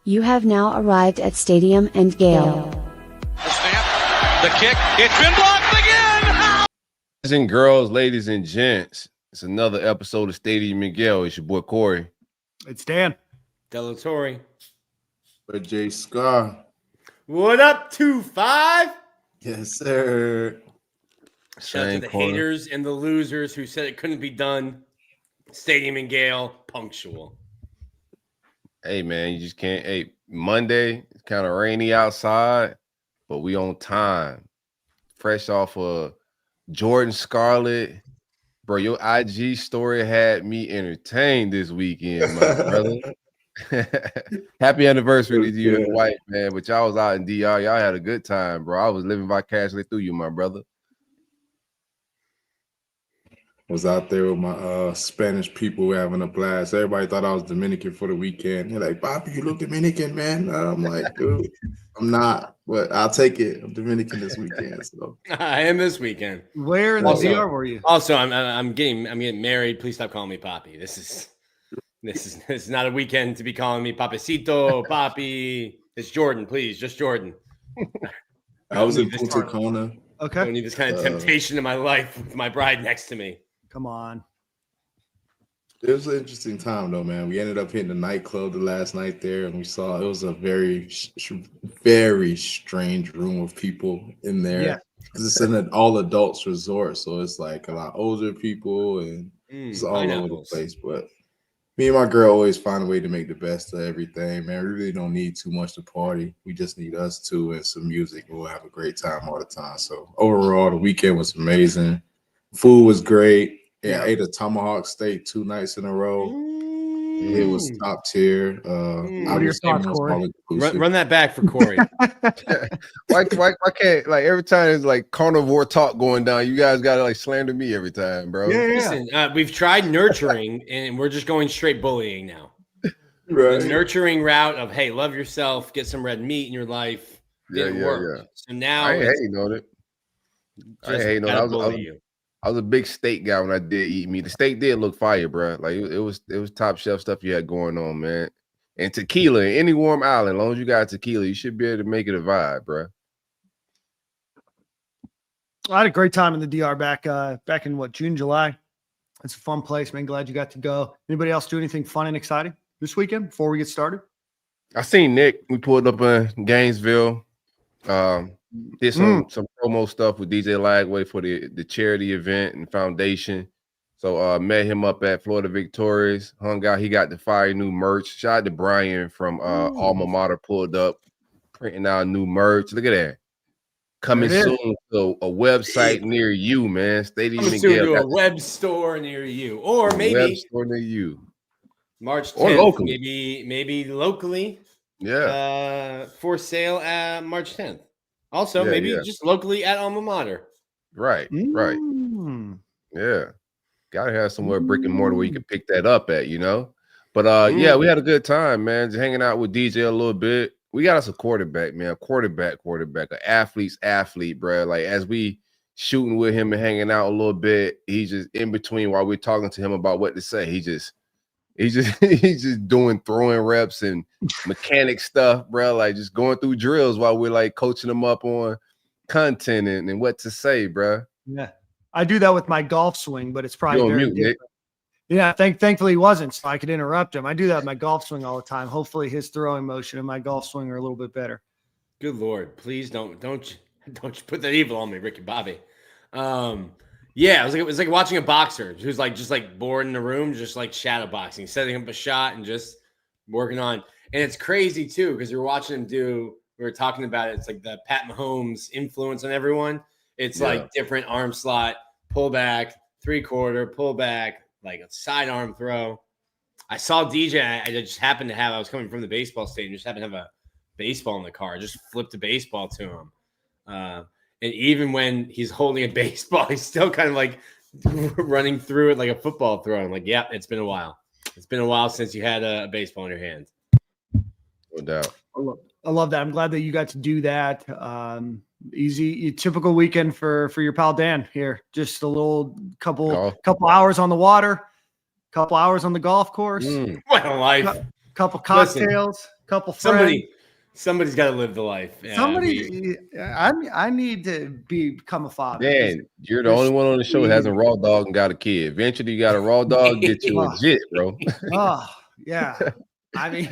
You have now arrived at Stadium and Gale. The snap, the kick, it's been blocked again! Boys and girls, ladies and gents, it's another episode of Stadium and Gale. It's your boy Corey. It's Dan. Delatorre. But Jay Scar. What up, 2-5? Yes, sir. Shout out to the haters and the losers who said it couldn't be done. Stadium and Gale, punctual. Hey, man, you just can't. Hey, Monday, it's kind of rainy outside, but we on time. Fresh off of Jordan Scarlett. Bro, your IG story had me entertained this weekend, my brother. Happy anniversary to you and the wife, man. But y'all was out in DR. Y'all had a good time, bro. I was living vicariously through you, my brother. Was out there with my Spanish people having a blast. Everybody thought I was Dominican for the weekend. They're like, Bobby, you look Dominican, man. I'm like, dude, I'm not, but I'll take it. I'm Dominican this weekend. So I am this weekend. Where in the DR were you? Also, I'm getting married. Please stop calling me Papi. This is not a weekend to be calling me Papacito, Papi. It's Jordan, please, just Jordan. I was in Punta Cana. Okay. I don't need this kind of temptation in my life with my bride next to me. Come on. It was an interesting time, though, man. We ended up hitting the nightclub the last night there, and we saw it was a very, very strange room of people in there. Yeah. Because it's an all-adults resort, so it's like a lot of older people, and it's all over the place. But me and my girl always find a way to make the best of everything, man. We really don't need too much to party. We just need us two and some music, and we'll have a great time all the time. So overall, the weekend was amazing. Food was great. Yeah, I ate a tomahawk steak 2 nights in a row. It was top tier. What are your thoughts, Corey? Run that back for Corey. why can't, like, every time there's like carnivore talk going down, you guys gotta like slander me every time, bro? Yeah. Listen, we've tried nurturing, and we're just going straight bullying now. Right. The nurturing route of, hey, love yourself, get some red meat in your life didn't work. Yeah. So now I ain't hating on it. I ain't hating on it. I was a big steak guy when I did eat meat. The steak did look fire, bro. Like it was top shelf stuff you had going on, man. And tequila in any warm island, as long as you got tequila, you should be able to make it a vibe, bro. I had a great time in the DR back in June, July. It's a fun place, man. Glad you got to go. Anybody else do anything fun and exciting this weekend before we get started? I seen Nick. We pulled up in Gainesville. Did some promo stuff with DJ Lagway for the charity event and foundation. So met him up at Florida Victorious, hung out. He got the fire new merch. Shout out to Brian from Alma Mater, pulled up, printing out new merch. Look at that. Coming soon to a website near you, man. Stadium and Gale. To a web store near you. Or maybe web store near you. March 10th, or locally. maybe locally. Yeah. For sale March 10th. Also, maybe just locally at Alma Mater. Right. Yeah. Gotta have somewhere brick and mortar where you can pick that up at, you know? But yeah, we had a good time, man. Just hanging out with DJ a little bit. We got us a quarterback, man. Quarterback, an athlete's athlete, bro. Like, as we shooting with him and hanging out a little bit, he's just in between while we're talking to him about what to say. He's just doing throwing reps and mechanic stuff, bro. Like, just going through drills while we're like coaching him up on content and what to say, bro. Yeah, I do that with my golf swing, but it's probably You're very mute, different. Nick. Yeah, thankfully he wasn't, so I could interrupt him. I do that with my golf swing all the time. Hopefully his throwing motion and my golf swing are a little bit better. Good Lord, please don't put that evil on me, Ricky Bobby. Yeah, it was like watching a boxer who's like just like bored in the room, just like shadow boxing, setting up a shot and just working on. And it's crazy too, because we were talking about it. It's like the Pat Mahomes influence on everyone. It's like different arm slot, pull back, 3/4, pull back, like a sidearm throw. I saw DJ. I was coming from the baseball stadium, just happened to have a baseball in the car. I just flipped a baseball to him. And even when he's holding a baseball, he's still kind of like running through it like a football throw. I'm like, yeah, it's been a while. It's been a while since you had a baseball in your hand. No doubt. I love that. I'm glad that you got to do that. Easy, typical weekend for your pal Dan here. Just a little couple hours on the water, couple hours on the golf course. What a life. couple cocktails, couple friends. Somebody's got to live the life. Yeah, I need to become a father. Man, you're the only one on the show that hasn't raw dog and got a kid. Eventually, you got a raw dog, get you a jit, bro. Oh, yeah. I mean,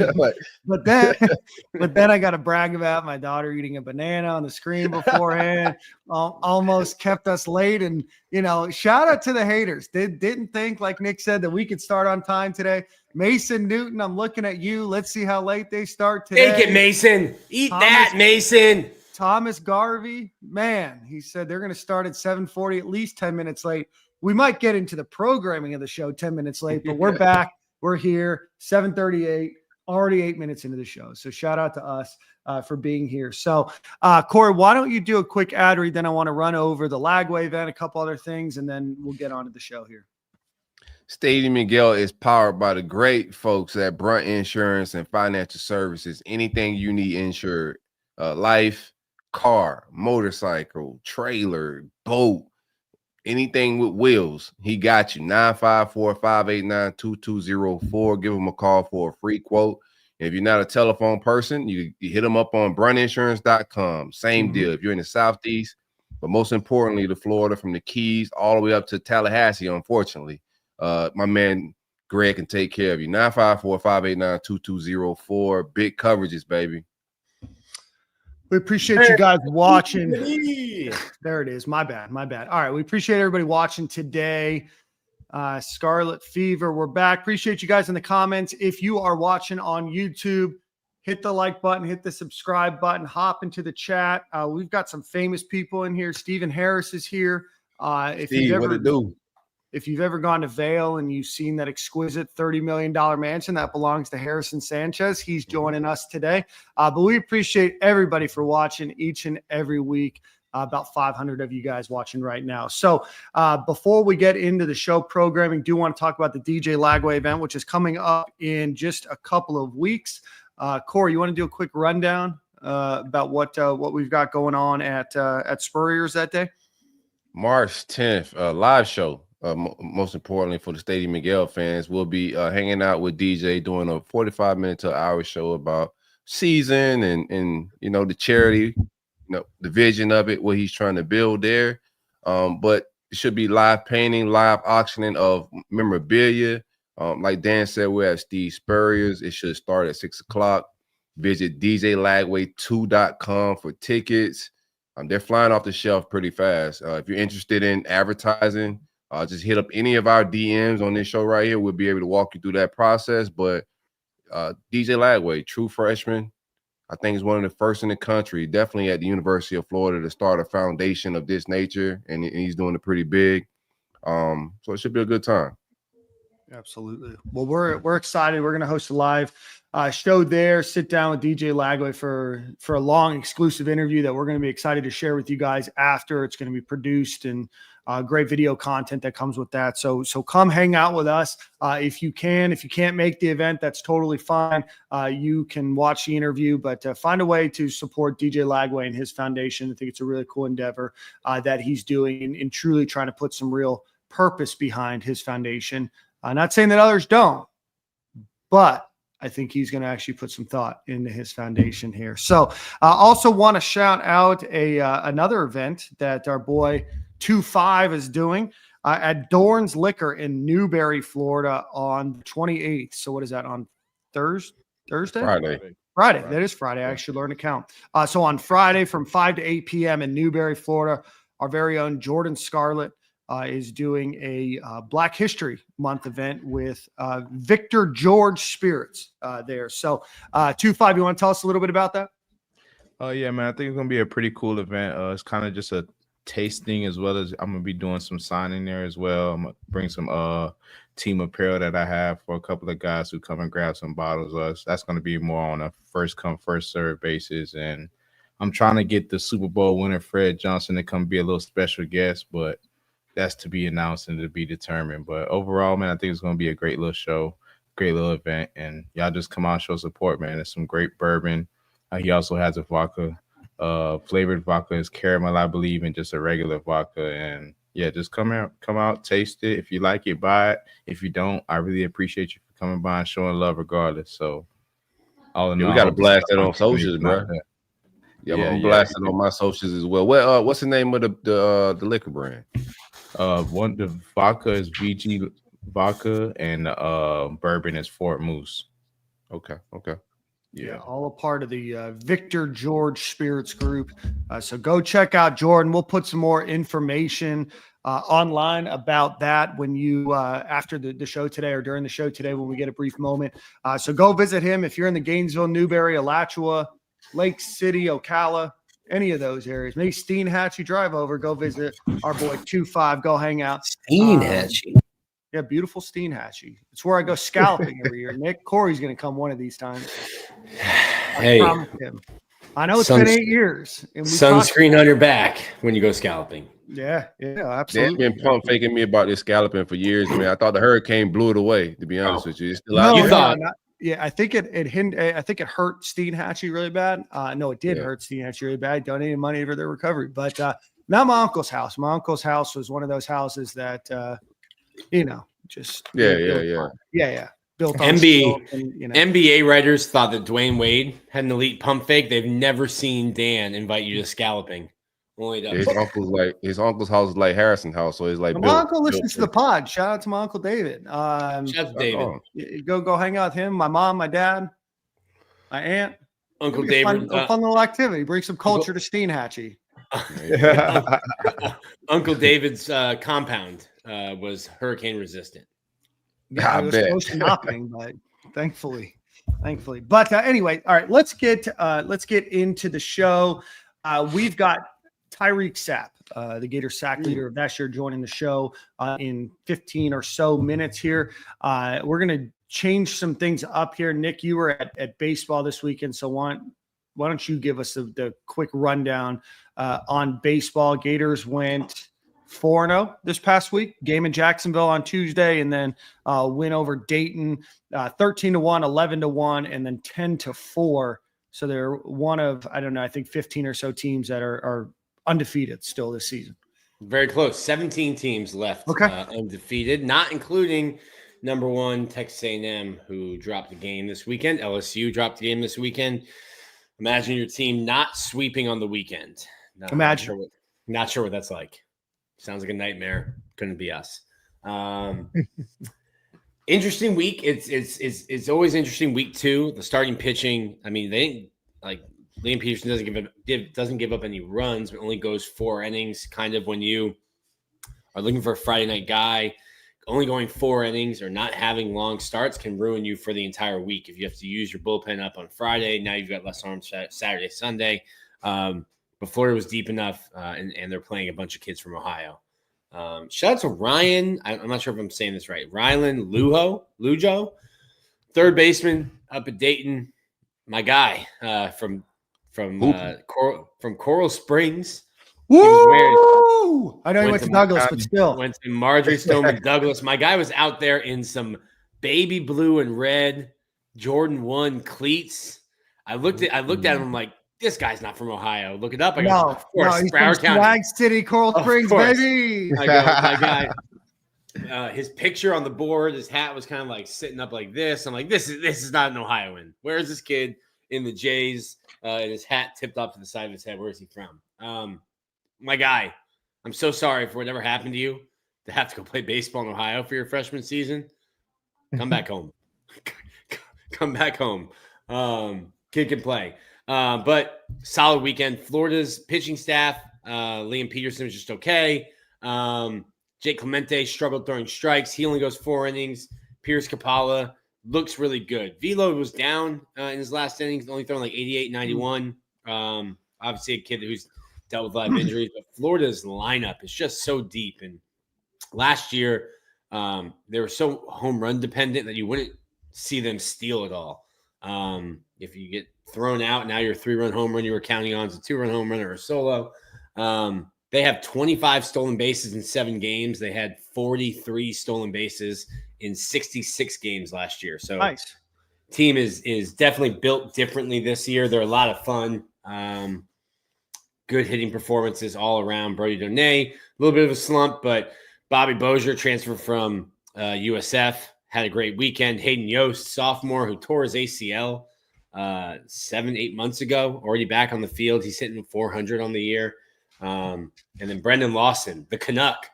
but then I got to brag about my daughter eating a banana on the screen beforehand. Almost kept us late. And, shout out to the haters. They didn't think, like Nick said, that we could start on time today. Mason Newton, I'm looking at you. Let's see how late they start today. Take it, Mason. Eat that, Mason. Thomas Garvey, man, he said they're going to start at 7:40, at least 10 minutes late. We might get into the programming of the show 10 minutes late, but we're back. We're here, 7:38, already 8 minutes into the show. So shout out to us for being here. So, Corey, why don't you do a quick ad read? Then I want to run over the Lagway event, a couple other things, and then we'll get on to the show here. Stadium and Gale is powered by the great folks at Brunt Insurance and Financial Services. Anything you need insured, life, car, motorcycle, trailer, boat, anything with wheels, he got you. 954-589-2204. Give him a call for a free quote. And if you're not a telephone person, you hit him up on bruntinsurance.com. Same deal. If you're in the Southeast, but most importantly, the Florida, from the Keys all the way up to Tallahassee, unfortunately, my man Greg can take care of you. 954-589-2204. Big coverages, baby. We appreciate you guys watching. There it is. My bad. All right. We appreciate everybody watching today. Scarlet Fever, we're back. Appreciate you guys in the comments. If you are watching on YouTube, hit the like button, hit the subscribe button, hop into the chat. We've got some famous people in here. Stephen Harris is here. If you've ever gone to Vail and you've seen that exquisite $30 million mansion that belongs to Harrison Sanchez, he's joining us today. But we appreciate everybody for watching each and every week. About 500 of you guys watching right now. So before we get into the show programming, do want to talk about the DJ Lagway event, which is coming up in just a couple of weeks. Corey, you want to do a quick rundown about what we've got going on at Spurrier's that day? March 10th, live show. Most importantly for the Stadium and Gale fans, we'll be hanging out with DJ doing a 45-minute to an hour show about season and the charity, the vision of it, what he's trying to build there. But it should be live painting, live auctioning of memorabilia. Like Dan said, we're at Steve Spurrier's. It should start at 6 o'clock. Visit djlagway2.com for tickets. They're flying off the shelf pretty fast. If you're interested in advertising, just hit up any of our DMs on this show right here. We'll be able to walk you through that process. But DJ Lagway, true freshman, I think is one of the first in the country, definitely at the University of Florida, to start a foundation of this nature, and he's doing it pretty big. So it should be a good time. Absolutely. Well, we're excited. We're going to host a live show there. Sit down with DJ Lagway for a long exclusive interview that we're going to be excited to share with you guys after. It's going to be produced and great video content that comes with that. So come hang out with us if you can. If you can't make the event, that's totally fine. You can watch the interview, but find a way to support DJ Lagway and his foundation. I think it's a really cool endeavor that he's doing and truly trying to put some real purpose behind his foundation. Not saying that others don't, but I think he's going to actually put some thought into his foundation here. So also want to shout out another event that our boy 2-5 is doing at Dorn's Liquor in Newberry, Florida on the 28th. So what is that, on Thursday? Friday. That is Friday. I should learn to count. So on Friday from 5 to 8 p.m. in Newberry, Florida, our very own Jordan Scarlett is doing a Black History Month event with Victor George Spirits there. So 2-5, you want to tell us a little bit about that? Yeah, man, I think it's going to be a pretty cool event. It's kind of just a tasting, as well as I'm going to be doing some signing there as well. I'm going to bring some team apparel that I have for a couple of guys who come and grab some bottles. That's going to be more on a first come, first serve basis. And I'm trying to get the Super Bowl winner, Fred Johnson, to come be a little special guest, but that's to be announced and to be determined. But overall, man, I think it's going to be a great little show, great little event. And y'all just come out and show support, man. There's some great bourbon. He also has a vodka, flavored vodka is caramel, I believe, and just a regular vodka. And yeah, just come out, taste it. If you like it, buy it. If you don't, I really appreciate you for coming by and showing love regardless. So All in Yeah, we all, got to blast that on socials, bro. Yeah, I'm blasting on my socials as well. What's the name of the liquor brand? The vodka is VG vodka, and bourbon is Fort Moose. Okay. Yeah, all a part of the Victor George Spirits Group. So go check out Jordan. We'll put some more information online about that when you after the show today or during the show today when we get a brief moment. So go visit him if you're in the Gainesville, Newberry, Alachua, Lake City, Ocala, any of those areas. Maybe Steenhatchee, drive over. Go visit our boy 25. Go hang out. Steenhatchee. Yeah, beautiful Steenhatchee. It's where I go scalloping every year. Nick Corey's going to come one of these times. Hey, I promised him. I know it's been 8 years. And sunscreen on your back when you go scalloping. Yeah, absolutely. They've been pump faking me about this scalloping for years. I mean, I thought the hurricane blew it away. To be honest with you, it's still out there. I think it hurt Steenhatchee really bad. No, it did hurt Steenhatchee really bad. Donated money for their recovery, but not my uncle's house. My uncle's house was one of those houses that just built on NBA writers thought that Dwayne Wade had an elite pump fake. They've never seen Dan invite you to scalloping. His uncle's house is like Harrison's house, so he's like. My uncle listens to the pod. Shout out to my uncle David. Shout out to David. Go hang out with him. My mom, my dad, my aunt. Uncle David. A fun little activity. Bring some culture to Steenhatchee. Uncle David's compound was hurricane resistant. Yeah, it was close to nothing, but thankfully. But anyway, all right, let's get into the show. We've got Tyreak Sapp, the Gator sack leader of that year, joining the show in 15 or so minutes here. We're going to change some things up here. Nick, you were at baseball this weekend, so why don't you give us the quick rundown on baseball? Gators went 4-0 this past week. Game in Jacksonville on Tuesday, and then win over Dayton 13-1, 11-1, and then 10-4. So they're one of, I think 15 or so teams that are undefeated still this season. Very close. 17 teams left undefeated, not including number 1 Texas A&M, who dropped the game this weekend. LSU dropped the game this weekend. Imagine your team not sweeping on the weekend. Not sure what that's like. Sounds like a nightmare. Couldn't be us. Interesting week. It's always interesting. Week 2, the starting pitching. I mean, they Liam Peterson doesn't give up any runs, but only goes 4 innings. Kind of when you are looking for a Friday night guy, only going 4 innings or not having long starts can ruin you for the entire week. If you have to use your bullpen up on Friday, now you've got less arms Saturday, Sunday. But Florida was deep enough, and they're playing a bunch of kids from Ohio. Shout out to Ryan. I'm not sure if I'm saying this right. Rylan Lujo, third baseman up at Dayton. My guy from Coral Springs. Woo! I know he went to Douglas, but still went to Marjorie Stoneman Douglas. My guy was out there in some baby blue and red Jordan 1 cleats. I looked at him. I'm like, this guy's not from Ohio. Look it up. I go, of course, he's Broward from County, Swag City, Coral Springs, baby. I go, my guy. His picture on the board, his hat was kind of like sitting up like this. I'm like, this is not an Ohioan. Where is this kid in the Jays? And his hat tipped up to the side of his head. Where is he from? My guy, I'm so sorry for whatever happened to you to have to go play baseball in Ohio for your freshman season. Come back home. Come back home. Kid can play. But solid weekend. Florida's pitching staff, Liam Peterson was just okay. Jake Clemente struggled throwing strikes. He only goes 4 innings. Pierce Capala looks really good. Velo was down in his last innings, only throwing like 88, 91. Obviously a kid who's dealt with a lot of injuries, but Florida's lineup is just so deep. And last year, they were so home run dependent that you wouldn't see them steal it all. If you get thrown out, now your 3-run home run you were counting on is a 2-run home run or a solo. They have 25 stolen bases in 7 games. They had 43 stolen bases in 66 games last year. So nice. Team is definitely built differently this year. They're a lot of fun. Good hitting performances all around. Brody Donay, a little bit of a slump, but Bobby Bozier, transfer from USF, had a great weekend. Hayden Yost, sophomore, who tore his ACL 7-8 months ago, already back on the field. He's hitting 400 on the year. And then Brendan Lawson, the Canuck.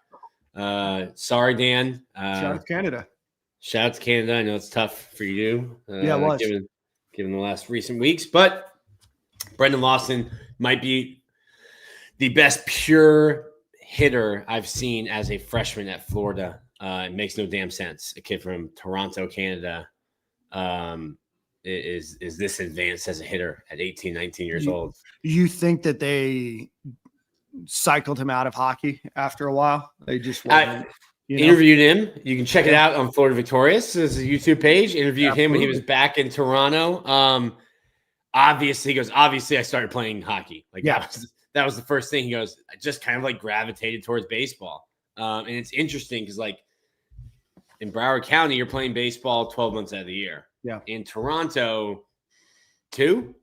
Sorry, Dan. Shout out to Canada. Shout out to Canada. I know it's tough for you. Yeah, it was. Given the last recent weeks. But Brendan Lawson might be the best pure hitter I've seen as a freshman at Florida. It makes no damn sense. A kid from Toronto, Canada, is this advanced as a hitter at 18, 19 years old. You think that they cycled him out of hockey after a while? They just interviewed him. You can check it out on Florida Victorious. There's a YouTube page. Interviewed him when he was back in Toronto. Obviously, he goes, obviously I started playing hockey. That was the first thing. He goes, I just kind of like gravitated towards baseball. And it's interesting because like in Broward County, you're playing baseball 12 months out of the year. Yeah. In Toronto, 2,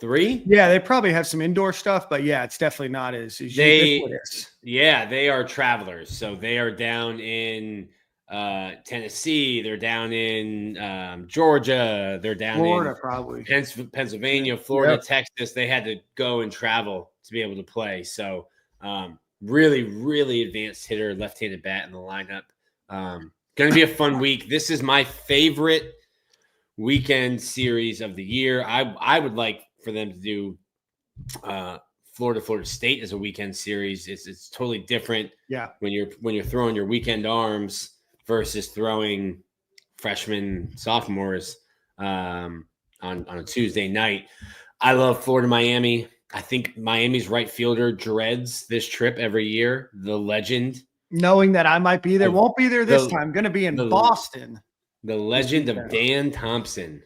3. Yeah, they probably have some indoor stuff, but yeah, it's definitely not as ubiquitous. Yeah, they are travelers. So they are down in Tennessee. They're down in Georgia. They're down Florida, in probably Pennsylvania, Florida, Texas. They had to go and travel to be able to play. So really, really advanced hitter, left-handed bat in the lineup. Going to be a fun week. This is my favorite weekend series of the year. I would like for them to do Florida State as a weekend series. It's totally different. Yeah. When you're throwing your weekend arms versus throwing freshmen, sophomores on a Tuesday night. I love Florida Miami. I think Miami's right fielder dreads this trip every year. The legend. Knowing that I might be there, won't be there this time. Going to be in Boston. The legend of Dan Thompson.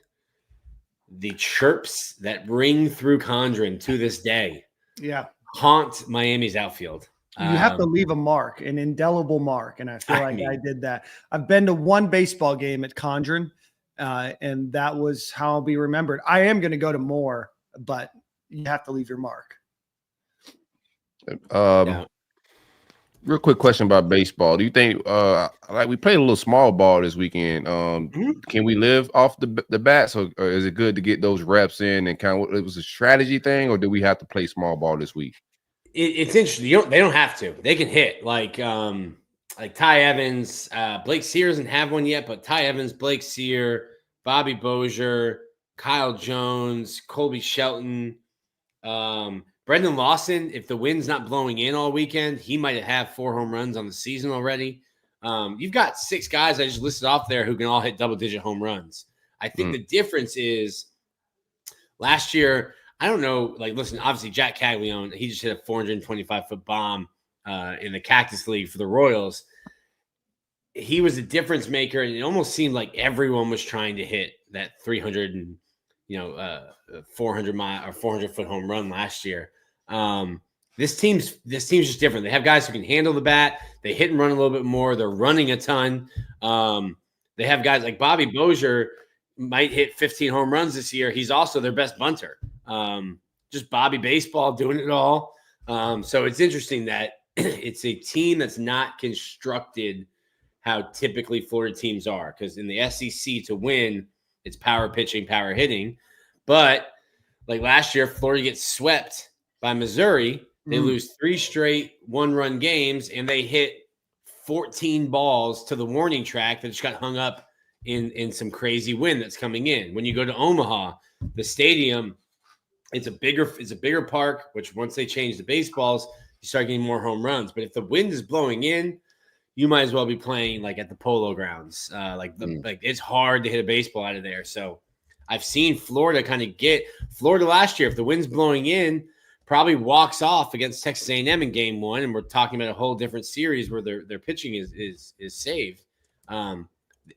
The chirps that ring through Condren to this day. Yeah. Haunt Miami's outfield. You have to leave a mark, an indelible mark. And I feel like I did that. I've been to one baseball game at Condren, and that was how I'll be remembered. I am going to go to more, but you have to leave your mark. Real quick question about baseball. Do you think like we played a little small ball this weekend? Can we live off the bats, or is it good to get those reps in and kind of it was a strategy thing, or do we have to play small ball this week? It's interesting. They don't have to. They can hit like Ty Evans. Blake Sear doesn't have one yet, but Ty Evans, Blake Sear, Bobby Bozier, Kyle Jones, Colby Shelton, Brendan Lawson. If the wind's not blowing in all weekend, he might have 4 home runs on the season already. You've got 6 guys I just listed off there who can all hit double-digit home runs. I think the difference is last year, I don't know, like, listen, obviously Jack Caglione, he just hit a 425-foot bomb in the Cactus League for the Royals. He was a difference maker, and it almost seemed like everyone was trying to hit that 300 and 400-mile or 400-foot home run last year. This team's just different. They have guys who can handle the bat. They hit and run a little bit more. They're running a ton. They have guys like Bobby Bozier might hit 15 home runs this year. He's also their best bunter. Just Bobby baseball doing it all. So it's interesting that it's a team that's not constructed how typically Florida teams are, because in the SEC to win, it's power pitching, power hitting. But like last year, Florida gets swept by Missouri. They lose 3 straight 1-run games, and they hit 14 balls to the warning track that just got hung up in some crazy wind that's coming in. When you go to Omaha, the stadium, it's a bigger park, which once they change the baseballs, you start getting more home runs. But if the wind is blowing in, you might as well be playing like at the Polo Grounds. Like it's hard to hit a baseball out of there. So I've seen Florida kind of get Florida last year. If the wind's blowing in, probably walks off against Texas A&M in game 1. And we're talking about a whole different series where their pitching is saved.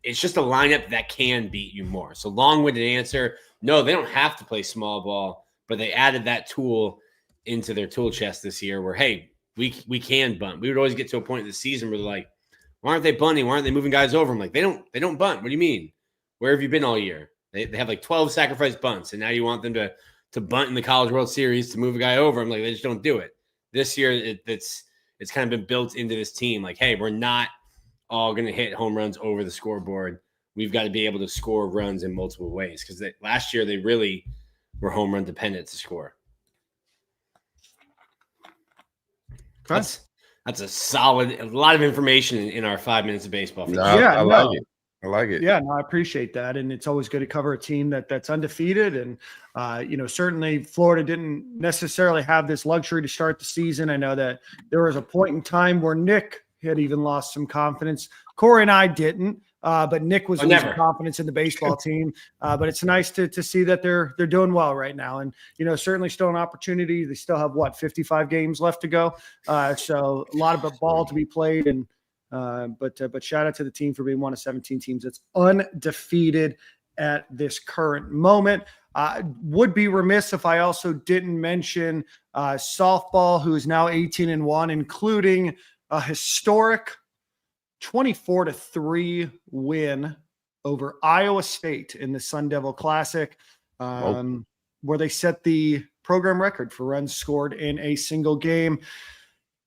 It's just a lineup that can beat you more. So long-winded answer. No, they don't have to play small ball, but they added that tool into their tool chest this year where, hey, we can bunt. We would always get to a point in the season where they're like, why aren't they bunting? Why aren't they moving guys over? I'm like, they don't bunt. What do you mean? Where have you been all year? They have like 12 sacrifice bunts, and now you want them to bunt in the College World Series to move a guy over. I'm like, they just don't do it. This year, it's kind of been built into this team. Like, hey, we're not all going to hit home runs over the scoreboard. we've got to be able to score runs in multiple ways because last year they really were home run dependent to score. That's a lot of information in our 5 minutes of baseball. I like it. I like it. Yeah, no, I appreciate that. And it's always good to cover a team that's undefeated. And, certainly Florida didn't necessarily have this luxury to start the season. I know that there was a point in time where Nick had even lost some confidence. Corey and I didn't, but Nick was losing confidence in the baseball team. But it's nice to see that they're doing well right now. And, certainly still an opportunity. They still have 55 games left to go. So a lot of ball to be played. And, but shout out to the team for being one of 17 teams that's undefeated at this current moment. Would be remiss if I also didn't mention softball, who is now 18-1, including a historic 24-3 win over Iowa State in the Sun Devil Classic, where they set the program record for runs scored in a single game.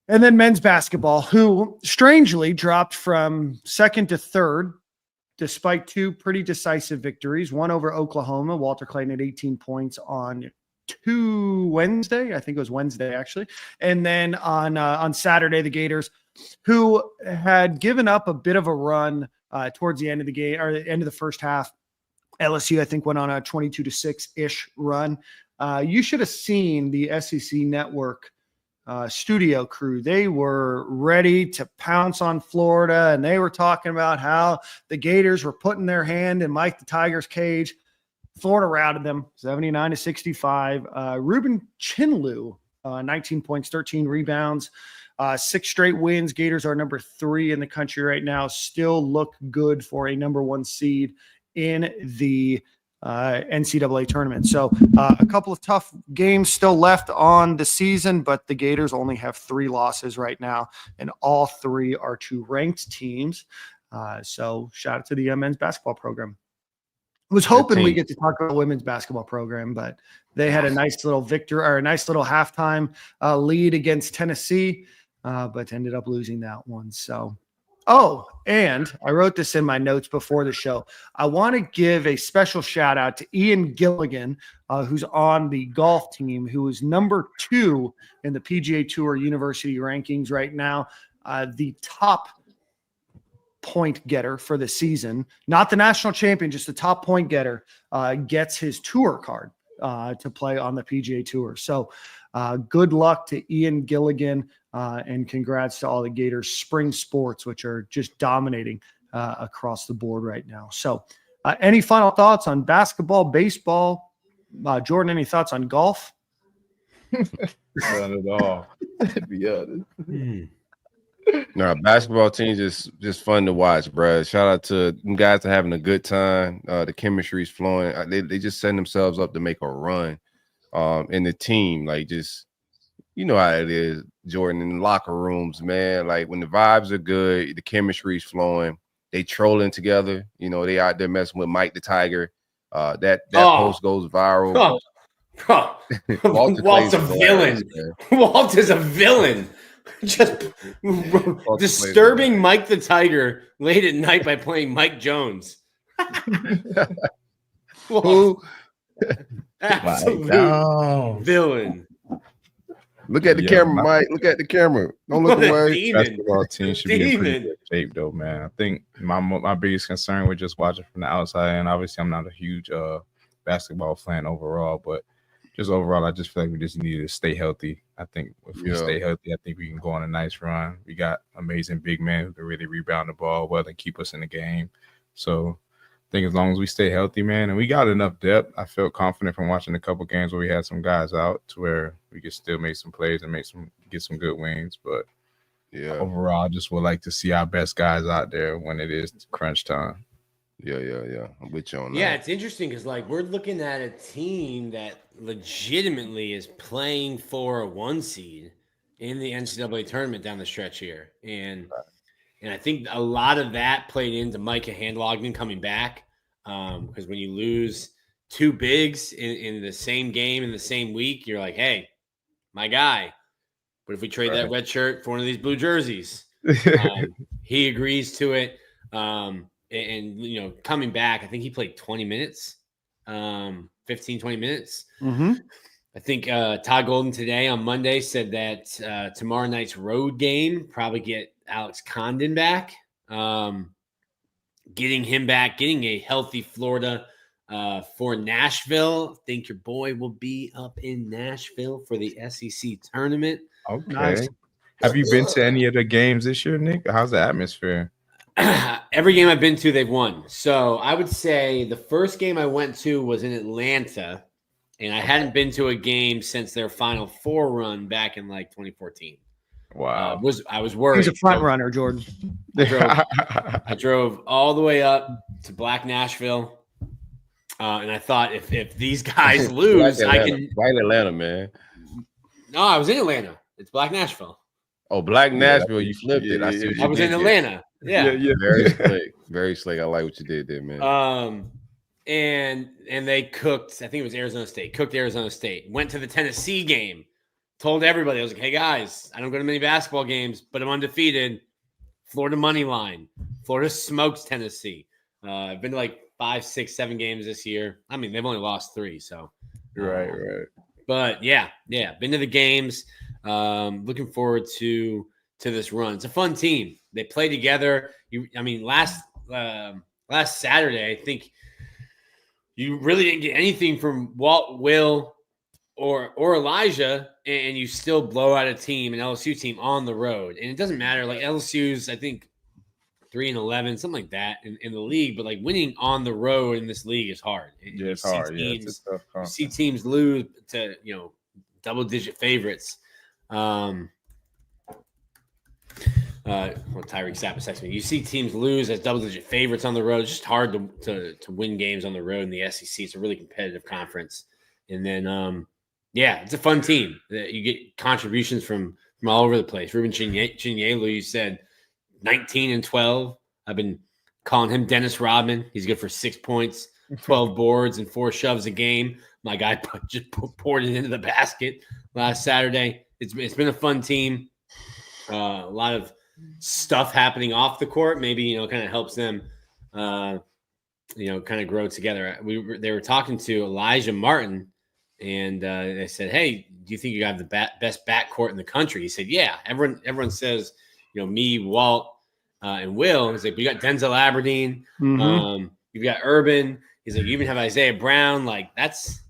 And then men's basketball, who strangely dropped from second to third, despite two pretty decisive victories, one over Oklahoma. Walter Clayton had 18 points on Wednesday. I think it was Wednesday, actually. And then on Saturday, the Gators, who had given up a bit of a run towards the end of the game, or the end of the first half. LSU, I think, went on a 22-6-ish run. You should have seen the SEC Network studio crew. They were ready to pounce on Florida, and they were talking about how the Gators were putting their hand in Mike the Tiger's cage. Florida routed them 79-65. Ruben Chinlu, 19 points, 13 rebounds, 6 straight wins. Gators are number 3 in the country right now. Still look good for a number 1 seed in the NCAA tournament. So a couple of tough games still left on the season, but the Gators only have 3 losses right now, and all 3 are to ranked teams. So shout out to the men's basketball program. Was hoping we get to talk about the women's basketball program, but they had a nice little halftime lead against Tennessee, but ended up losing that one. So, and I wrote this in my notes before the show. I want to give a special shout out to Ian Gilligan, who's on the golf team, who is number 2 in the PGA Tour University rankings right now, the top point getter for the season, not the national champion, just the top point getter, gets his tour card to play on the PGA Tour. So good luck to Ian Gilligan, and congrats to all the Gators spring sports, which are just dominating across the board right now. So any final thoughts on basketball, baseball? Jordan, any thoughts on golf? None at all, to be honest. No, basketball teams just fun to watch, bro. Shout out to them guys are having a good time. The chemistry's flowing. They just setting themselves up to make a run. In the team, like, just, you know how it is, Jordan, in the locker rooms, man. Like, when the vibes are good, the chemistry's flowing. They trolling together. They out there messing with Mike the Tiger. That post goes viral. Walt's a villain. Walt is a villain. Just disturbing Mike the Tiger late at night by playing Mike Jones. Who? Absolute villain. Look at the camera, Mike. Look at the camera. Don't look away. Basketball team should be in pretty good shape, though, man. I think my biggest concern with just watching from the outside, and obviously I'm not a huge basketball fan overall, but just overall, I just feel like we just need to stay healthy. I think if we stay healthy, I think we can go on a nice run. We got amazing big men who can really rebound the ball well and keep us in the game. So I think as long as we stay healthy, man, and we got enough depth, I felt confident from watching a couple games where we had some guys out to where we could still make some plays and get some good wins. But overall, I just would like to see our best guys out there when it is crunch time. Yeah. I'm with you on that. Yeah, it's interesting because, like, we're looking at a team that legitimately is playing for a 1 seed in the NCAA tournament down the stretch here. And I think a lot of that played into Micah Handlogden coming back, because when you lose 2 bigs in the same game in the same week, you're like, hey, my guy, but if we trade that red shirt for one of these blue jerseys? He agrees to it. and coming back, I think he played 20 minutes, 15, 20 minutes. Mm-hmm. I think Todd Golden today on Monday said that tomorrow night's road game probably get Alex Condon back, getting him back, getting a healthy Florida for Nashville. I think your boy will be up in Nashville for the SEC tournament. Okay. Nice. Have you been to any of the games this year, Nick? How's the atmosphere? Every game I've been to, they've won. So I would say the first game I went to was in Atlanta, and I hadn't been to a game since their Final Four run back in like 2014. Wow. I was worried. He's a front runner, Jordan. I drove all the way up to Black Nashville, and I thought if these guys lose, I can. White Atlanta, man. No, I was in Atlanta. It's Black Nashville. Oh, Black Nashville, you flipped it. I see what you I was did in there. Atlanta. Yeah. Very slick. Very slick. I like what you did there, man. And they cooked. I think it was Arizona State. Cooked Arizona State. Went to the Tennessee game. Told everybody, I was like, hey guys, I don't go to many basketball games, but I'm undefeated. Florida money line. Florida smokes Tennessee. I've been to like 5, 6, 7 games this year. I mean, they've only lost 3, so Right. But yeah, been to the games. Looking forward to this run. It's a fun team. They play together. Last Saturday, I think you really didn't get anything from Walt, Will, or Elijah, and you still blow out a team, an LSU team on the road. And it doesn't matter. Like LSU's, I think 3-11, something like that in the league. But like winning on the road in this league is hard. Yeah, it's hard. It's a tough you see teams lose to double-digit favorites. Tyreak Sapp texted me. You see teams lose as double-digit favorites on the road. It's just hard to win games on the road in the SEC. It's a really competitive conference. And then, it's a fun team. You get contributions from all over the place. Ruben Chinyelu, you said 19 and 12. I've been calling him Dennis Rodman. He's good for 6 points, 12 boards, and 4 shoves a game. My guy just poured it into the basket last Saturday. It's been a fun team. A lot of stuff happening off the court. Maybe kind of helps them, kind of grow together. They were talking to Elijah Martin, and they said, "Hey, do you think you have the best backcourt in the country?" He said, "Yeah." Everyone says, me, Walt, and Will. He's like, "We got Denzel Aberdeen. Mm-hmm. You've got Urban." He's like, "You even have Isaiah Brown. Like that's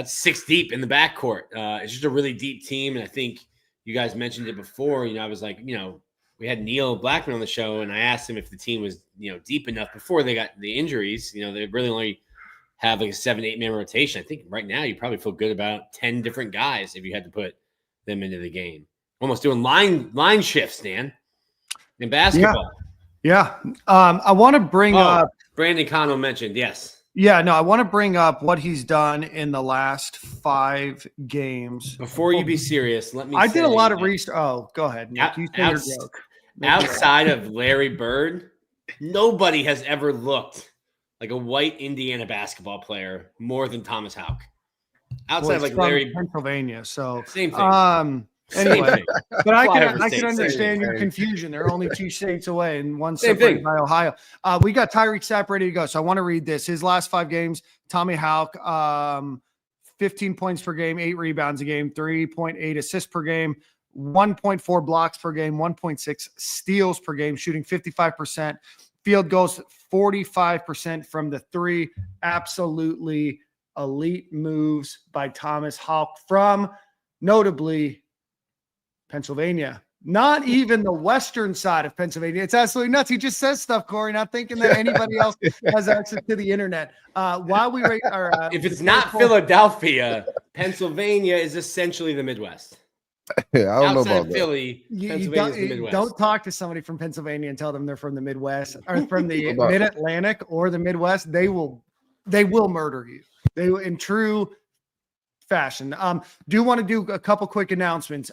6 deep in the backcourt. It's just a really deep team, and I think." You guys mentioned it before. I was like, we had Neil Blackman on the show, and I asked him if the team was, deep enough before they got the injuries. They really only have like a 7-8 man rotation. I think right now you probably feel good about 10 different guys if you had to put them into the game. Almost doing line shifts, Dan, in basketball. Yeah. I want to bring up Brandon Cano mentioned, yes. Yeah, no, I want to bring up what he's done in the last 5 games. Before you be serious, let me I did a lot of research. Oh, go ahead, Nick. You say your joke. Outside of Larry Bird, nobody has ever looked like a white Indiana basketball player more than Thomas Houck. Outside of like Larry Pennsylvania, so same thing. Anyway, but I can understand your confusion. They're only 2 states away, and one separated by Ohio. We got Tyreak Sapp ready to go, so I want to read this. His last 5 games: Tommy Houck, 15 points per game, 8 rebounds a game, 3.8 assists per game, 1.4 blocks per game, 1.6 steals per game, shooting 55%, field goals 45% from the 3. Absolutely elite moves by Thomas Houck from, notably, Pennsylvania. Not even the western side of Pennsylvania. It's absolutely nuts. He just says stuff, Corey, not thinking that anybody else has access to the internet. While we were, if it's not Philadelphia, Pennsylvania is essentially the Midwest. Yeah, I don't know about Philly, Pennsylvania is the Midwest. Don't talk to somebody from Pennsylvania and tell them they're from the Midwest or from the Mid-Atlantic or the Midwest. They will murder you. They will, in true fashion. Do want to do a couple quick announcements.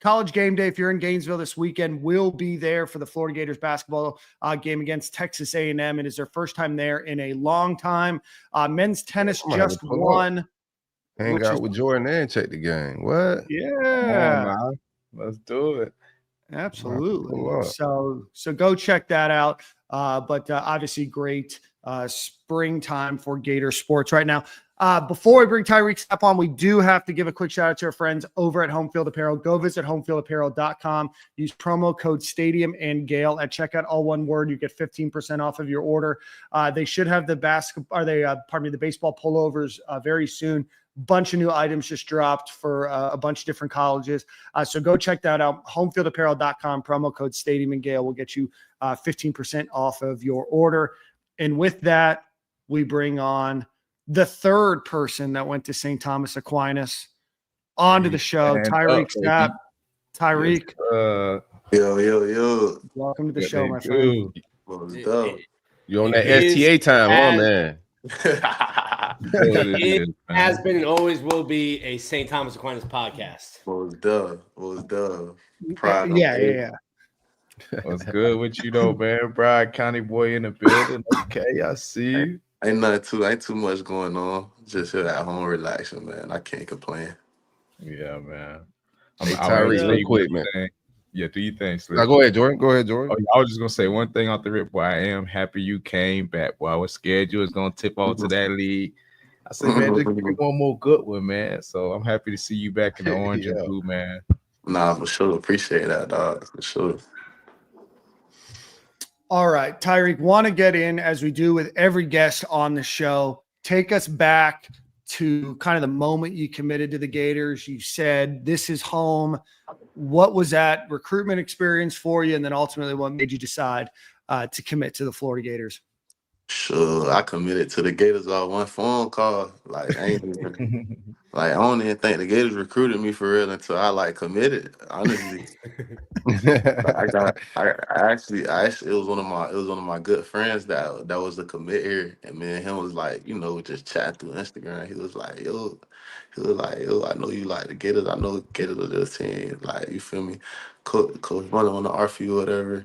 College Game Day, if you're in Gainesville this weekend, will be there for the Florida Gators basketball game against Texas A&M. It is their first time there in a long time. Men's tennis just won. Hang out with Jordan and check the game. What? Yeah. Let's do it. Absolutely. So go check that out. But obviously great springtime for Gator sports right now. Before we bring Tyreak Sapp on, we do have to give a quick shout out to our friends over at Home Field Apparel. Go visit homefieldapparel.com. Use promo code Stadium and Gale at checkout, all one word. You get 15% off of your order. They should have the the baseball pullovers very soon. Bunch of new items just dropped for a bunch of different colleges. So go check that out. Homefieldapparel.com, promo code Stadium and Gale will get you 15% off of your order. And with that, we bring on the third person that went to St. Thomas Aquinas onto the show, Tyreak Sapp. Tyreak. Yo. Welcome to the show, my friend. You're on that STA time, man. It has been and always will be a St. Thomas Aquinas podcast. Was done. Proud of Yeah. What's good with you though, man? Broward County boy in the building. Okay, I see you. Ain't too much going on. Just here at home relaxing, man. I can't complain. Yeah, man. Hey, Tyreek, real quick, man. Yeah, do you think? Now, go ahead, Jordan. Oh, I was just gonna say one thing off the rip. Boy, I am happy you came back. Boy, I was scared you was gonna tip off to that league. I said, man, just give me one more good one, man. So I'm happy to see you back in the orange and blue, man. Nah, for sure. Appreciate that, dog. For sure. All right, Tyreek, want to get in, as we do with every guest on the show. Take us back to kind of the moment you committed to the Gators. You said, this is home. What was that recruitment experience for you? And then ultimately, what made you decide to commit to the Florida Gators? Sure, I committed to the Gators off one phone call. Like, I don't even think the Gators recruited me for real until I committed. Honestly, I actually, it was one of my good friends that was a commit here, and me and him was just chatting through Instagram. He was like, yo, I know you like the Gators. I know Gators are this team. Like, you feel me? Coach running on the RFU or whatever.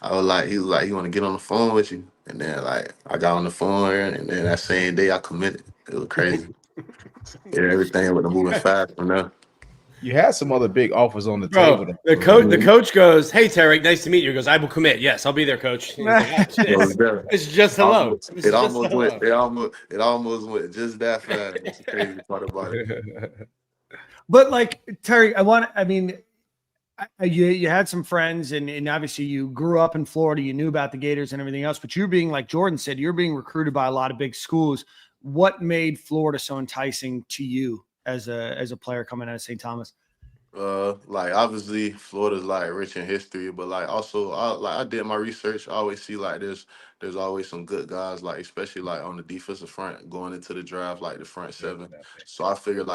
He was like, you want to get on the phone with you? And then I got on the phone and then that same day I committed. It was crazy. Yeah, everything was moving fast from there. You had some other big offers on the table. The coach goes, "Hey, Tyreek, nice to meet you." He goes, "I will commit. Yes, I'll be there, coach." It's just hello. It almost went just that fast. That's the crazy part about it. But Terry, you had some friends and obviously you grew up in Florida, you knew about the Gators and everything else, but you're being, like Jordan said, you're being recruited by a lot of big schools. What made Florida so enticing to you as a player coming out of St. Thomas? Obviously Florida's rich in history, but also I did my research. I always see there's always some good guys, especially on the defensive front going into the draft, the front seven. So I figured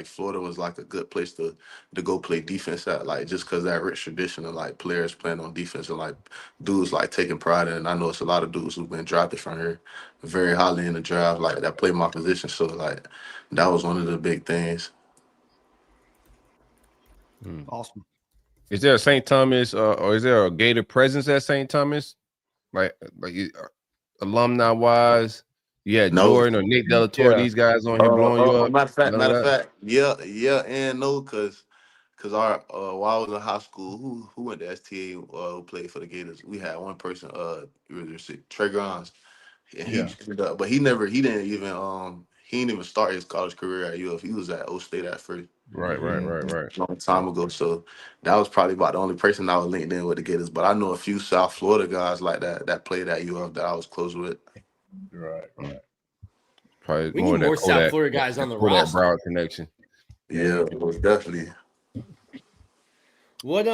Florida was a good place to go play defense at, just because that rich tradition of players playing on defense and dudes taking pride in it. And I know it's a lot of dudes who've been drafted from here very highly in the draft, that play my position. So that was one of the big things. Awesome. Is there a St. Thomas or is there a Gator presence at St. Thomas? Alumni wise? Yeah, no. Jordan or Nick Delatorre, these guys on here blowing you up. Matter of fact, yeah, and no, because our while I was in high school, who went to STA who played for the Gators? We had one person, Trey Grimes. But he didn't even start his college career at UF. He was at O State at first. Right. A long time ago. So that was probably about the only person I was linked in with the Gators. But I know a few South Florida guys that played at UF that I was close with. Right. Probably we need more South Florida guys on the roster. Broward connection. Yeah, most definitely. What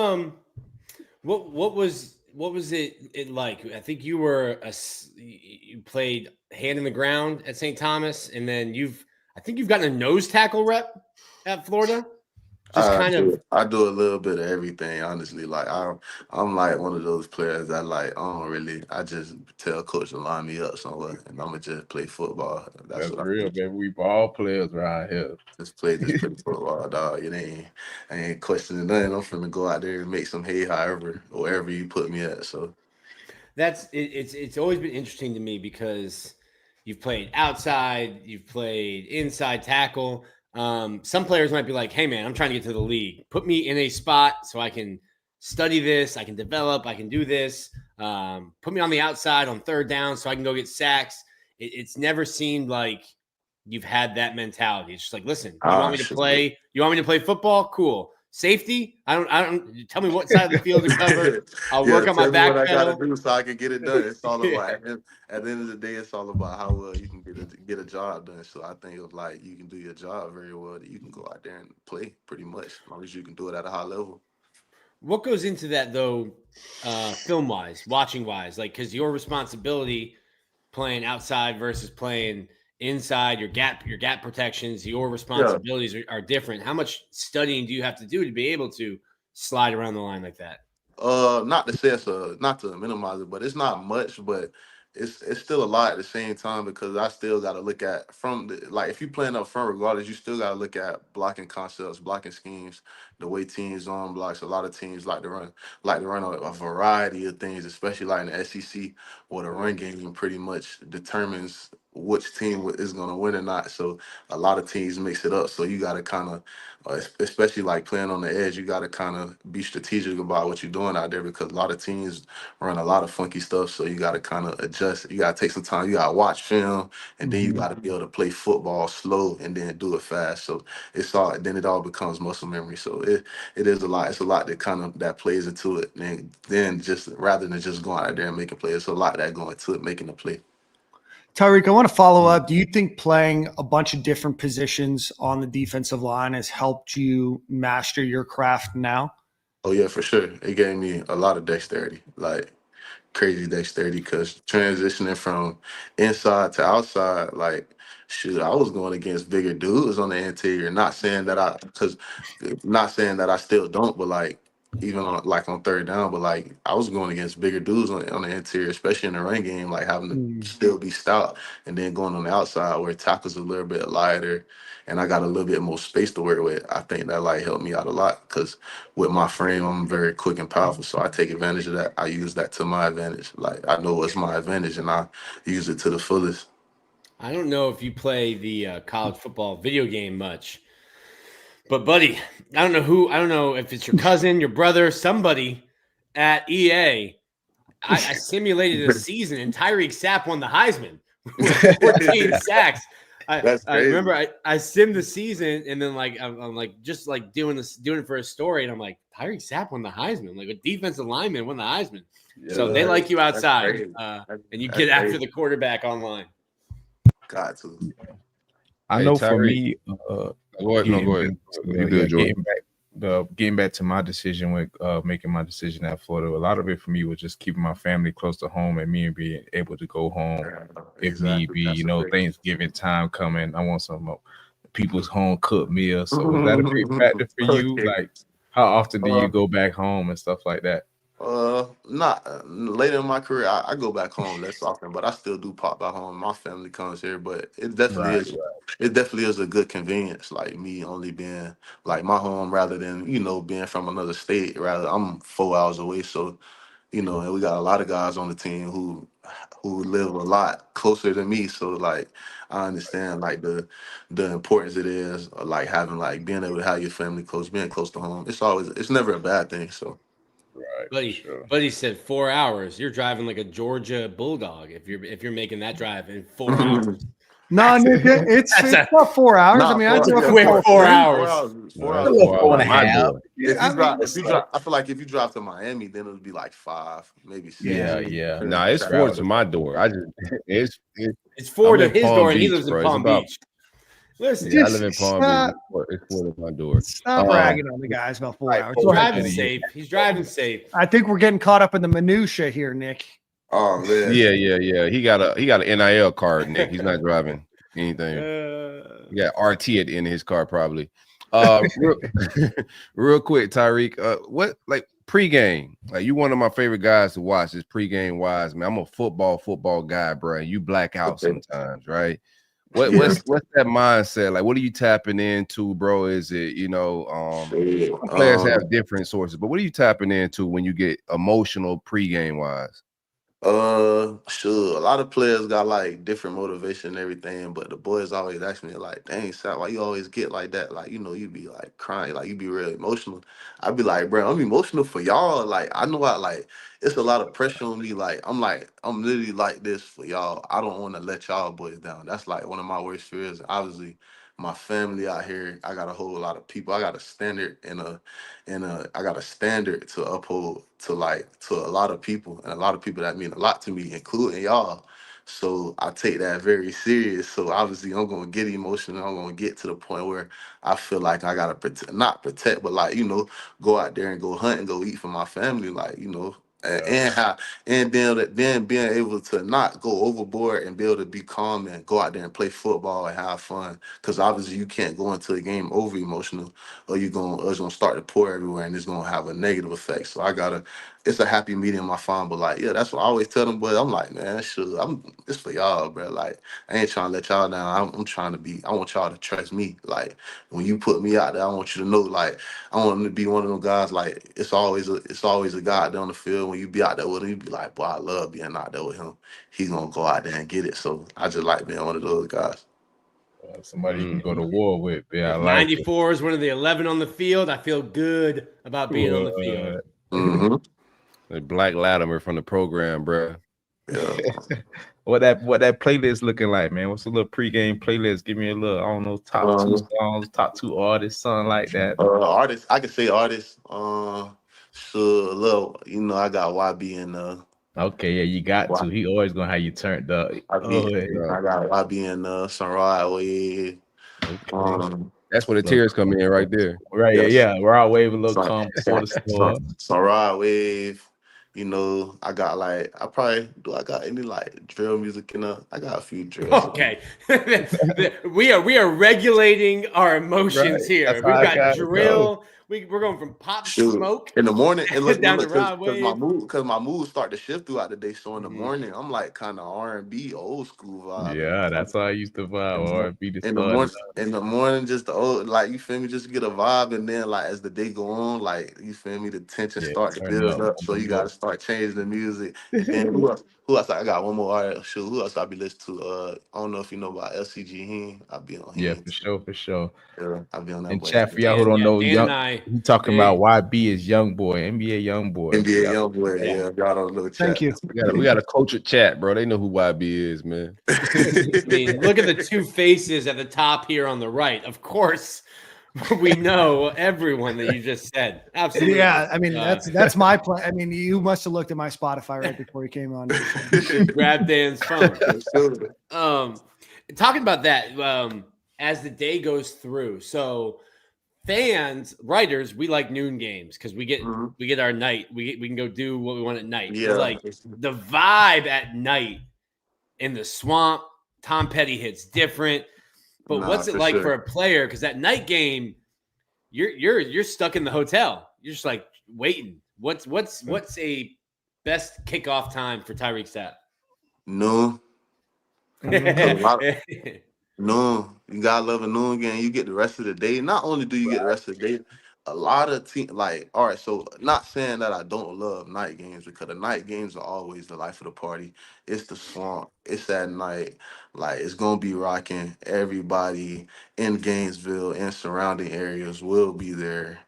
was it like? I think you played hand in the ground at St. Thomas, and then I think you've gotten a nose tackle rep at Florida. I do a little bit of everything, honestly. I'm one of those players that I just tell coach to line me up somewhere and I'm gonna just play football. That's what real, man. We ball players around here. Just play football, dog. I ain't questioning nothing. I'm finna go out there and make some hay, wherever you put me at. So it's always been interesting to me because you've played outside, you've played inside tackle. Some players might be like, "Hey man, I'm trying to get to the league. Put me in a spot so I can study this. I can develop. I can do this. Put me on the outside on third down so I can go get sacks. It's never seemed like you've had that mentality. It's just like, listen, you want me to play? You want me to play football? Cool. Safety? I don't. Tell me what side of the field to cover. I'll work on my back what pedal. I gotta do so I can get it done. It's all about at the end of the day, it's all about how well you can get a job done. So I think it's like you can do your job very well, that you can go out there and play pretty much, as long as you can do it at a high level. What goes into that though, film wise, watching wise, like because your responsibility playing outside versus playing inside, your gap protections, your responsibilities are different. How much studying do you have to do to be able to slide around the line like that? Not to say not to minimize it, but it's not much, but it's still a lot at the same time, because I still got to look at if you playing up front, regardless, you still got to look at blocking concepts, blocking schemes, the way teams on blocks. A lot of teams like to run a variety of things, especially like in the SEC, where the run game pretty much determines which team is going to win or not. So a lot of teams mix it up. So you got to kind of, especially like playing on the edge, you got to kind of be strategic about what you're doing out there, because a lot of teams run a lot of funky stuff. So you got to kind of adjust. You got to take some time. You got to watch film, and then you got to be able to play football slow and then do it fast. So then it all becomes muscle memory. So it is a lot. It's a lot that plays into it. And then just rather than just going out there and making plays, it's a lot that go into it, making the play. Tyreek, I want to follow up. Do you think playing a bunch of different positions on the defensive line has helped you master your craft now? Oh, yeah, for sure. It gave me a lot of dexterity, like crazy dexterity, because transitioning from inside to outside, like, shoot, I was going against bigger dudes on the interior. Not saying that I still don't, but like, even on third down, but like I was going against bigger dudes on the interior, especially in the run game, like having to still be stout, and then going on the outside where tackles a little bit lighter, and I got a little bit more space to work with. I think that like helped me out a lot, because with my frame, I'm very quick and powerful, so I take advantage of that. I use that to my advantage. Like, I know it's my advantage, and I use it to the fullest. I don't know if you play the college football video game much, but buddy, I don't know if it's your cousin, your brother, somebody at EA. I simulated a season, and Tyreek Sapp won the Heisman with 14 sacks. That's I crazy. remember I simmed the season, and then like I'm like just like doing it for a story, and I'm like, Tyreek Sapp won the Heisman, like a defensive lineman won the Heisman. Yeah, So they like you outside, crazy. and you That's get after crazy. the quarterback online. Got to. I Hey, know for Tyreek. me, Go ahead. No, go ahead. You good, Jordan. Getting back to my decision with making my decision at Florida, a lot of it for me was just keeping my family close to home and me being able to go home if need be. That's You know, Thanksgiving time coming, I want some people's home cooked meal. So was that a big factor for you? Okay. Like, how often do you go back home and stuff like that? Not later in my career. I go back home less often, but I still do pop back home. My family comes here, but it definitely is. It definitely is a good convenience. Like me only being like my home, rather than being from another state. Rather, I'm 4 hours away, so and we got a lot of guys on the team who live a lot closer than me. So like, I understand like the importance it is, like having like being able to have your family close, being close to home. It's never a bad thing. So. Right. Buddy said 4 hours. You're driving like a Georgia Bulldog if you're making that drive in 4 hours. No, Nick, it's not 4 hours. I mean, I drove quick 4 hours. 4 hours. 4 and a half. I feel like if you drive to Miami, then it would be like 5, maybe 6. Yeah. Nah, it's 4 to my door. It's 4 I'm to in his Palm door, and he Beach, lives in bro. Palm Beach. Listen, I live in Palm Beach. It's 4 to my door. Stop bragging on the guys about 4 hours. he's driving safe. He's driving safe. I think we're getting caught up in the minutia here, Nick. Oh man. Yeah. He got an NIL card, Nick. He's not driving anything. He got RT at the end of his car, probably. Real quick, Tyreek. What like pregame? Like, you one of my favorite guys to watch is pregame wise, man. I'm a football guy, bro. And you black out sometimes, right? What's that mindset? Like, what are you tapping into, bro? Is it, players have different sources, but what are you tapping into when you get emotional pregame wise? Sure. A lot of players got like different motivation and everything, but the boys always ask me like, "Dang, Sapp, why you always get like that? Like, you be like crying, like you be real emotional." I be like, "Bro, I'm emotional for y'all. Like, I know like it's a lot of pressure on me. Like, I'm literally like this for y'all. I don't want to let y'all boys down. That's like one of my worst fears. Obviously, my family out here, I got a whole lot of people. I got a standard and I got a standard to uphold to a lot of people and a lot of people that mean a lot to me, including y'all. So I take that very serious. So obviously I'm gonna get emotional. I'm gonna get to the point where I feel like I gotta protect, not protect, but like go out there and go hunt and go eat for my family, like and how and then being able to not go overboard and be able to be calm and go out there and play football and have fun. Because obviously you can't go into a game over emotional or it's gonna start to pour everywhere and it's gonna have a negative effect. So it's a happy medium I find, but like, yeah, that's what I always tell them. But I'm like, man, sure, it's for y'all, bro. Like, I ain't trying to let y'all down. I'm trying to I want y'all to trust me. Like, when you put me out there, I want you to know, like, I want him to be one of them guys. Like, it's always a guy out there on the field. When you be out there with him, you be like, boy, I love being out there with him. He's gonna go out there and get it. So I just like being one of those guys. Somebody you can go to war with. Yeah, I If like 94 is one of the 11 on the field, I feel good about being on the field. Mm-hmm. Like Black Latimer from the program, bro. Yeah. What that playlist looking like, man? What's a little pregame playlist? Give me a little, I don't know, top two songs, top two artists, something like that. Artists, I could say artists. So a little, I got YB and Okay, yeah, you got to. He always gonna have you turned up. Oh, yeah. I got YB and Sunrise Wave. Okay. That's where the tears come in right there. Right, Yes. yeah. Rod Wave a little calm before the storm. Sunrise Wave. I got I got any like drill music I got a few drills. Okay. we are regulating our emotions Right. here. That's We've how I got gotta go. drill. We're going from pop Shoot. smoke In the morning, and look, down to because Rod Wave. my mood start to shift throughout the day. So in the morning, I'm like kind of R&B, old school vibe. Yeah, that's how I used to vibe. Or be the start. In the morning, just the old, like you feel me, just get a vibe, and then like as the day go on, like you feel me, the tension Yeah, start to turn build up up. on So the you got more. to start changing the music. And then who else? Who else? I got one more artist. Shoot, who else I be listening to? I don't know if you know about LCG Heen. I be on Yeah, Heen. for sure, for sure. Yeah, I be on that And boy. chat for y'all who don't know, Dan and I. he talking about YB is young boy, NBA young boy. NBA young boy. Yeah, y'all don't know chat. Thank you. We got a cultured chat, bro. They know who YB is, man. I mean, look at the two faces at the top here on the right. Of course, we know everyone that you just said. Absolutely. Yeah, I mean that's my plan. I mean, you must have looked at my Spotify right before you came on. Grab Dan's phone. Talking about that, as the day goes through. So fans, writers, we like noon games because we get our night. We can go do what we want at night. Yeah. Like the vibe at night in the swamp, Tom Petty hits different. But what's it like for a player? Because that night game, you're stuck in the hotel. You're just like waiting. What's a best kickoff time for Tyreek Sapp? Noon. Noon. You gotta love a noon game. You get the rest of the day. Not only do you get the rest of the day, a lot of all right, so not saying that I don't love night games because the night games are always the life of the party. It's the swamp. It's that night. Like it's gonna be rocking. Everybody in Gainesville and surrounding areas will be there.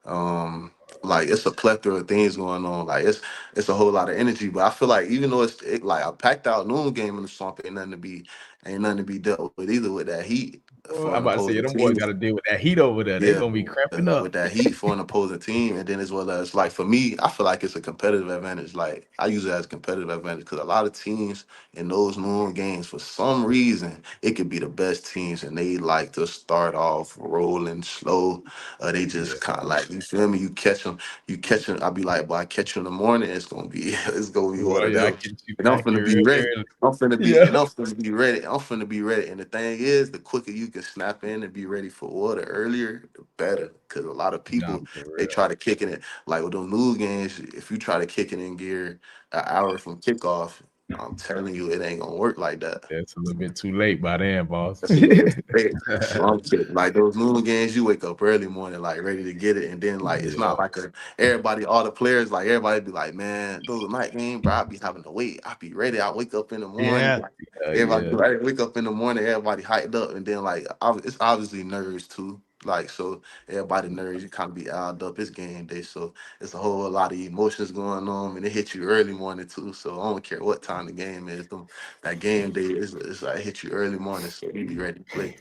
Like it's a plethora of things going on. Like it's a whole lot of energy. But I feel like even though like a packed out noon game in the swamp ain't nothing to be dealt with either with that heat I'm for an about to say, opposing them boys team. got to deal with that heat over there. They're Yeah, gonna be cramping up. with that heat for an opposing team, and then as well as like for me, I feel like it's a competitive advantage. Like I use it as a competitive advantage because a lot of teams in those noon games, for some reason, it could be the best teams, and they like to start off rolling slow. They just kind of like you feel me. You catch them. I'll be like, boy, I catch you in the morning. It's gonna be one Well, of yeah, them. And I'm I get finna be real ready. early. I'm finna be Yeah. and I'm finna be ready. I'm finna be ready. And the thing is, the quicker you can snap in and be ready for water earlier, the better. Because a lot of Nah, people for they real. try to kick it in. Like with those new games, if you try to kick it in gear an hour from kickoff, I'm telling you, it ain't gonna work like that. It's a little bit too late by then, boss. That's a little bit late. So I'm saying, like those noon games, you wake up early morning, like ready to get it, and then like it's not like everybody, all the players, like everybody be like, man, those night games, bro, I be having to wait. I be ready. I wake up in the morning. Yeah. Like, everybody be like, wake up in the morning, everybody hyped up, and then like it's obviously nerves too. Like so, everybody nerves. You kind of be riled up. It's game day, so it's a whole lot of emotions going on, and it hit you early morning too. So I don't care what time the game is. That game day is like hit you early morning, so you be ready to play.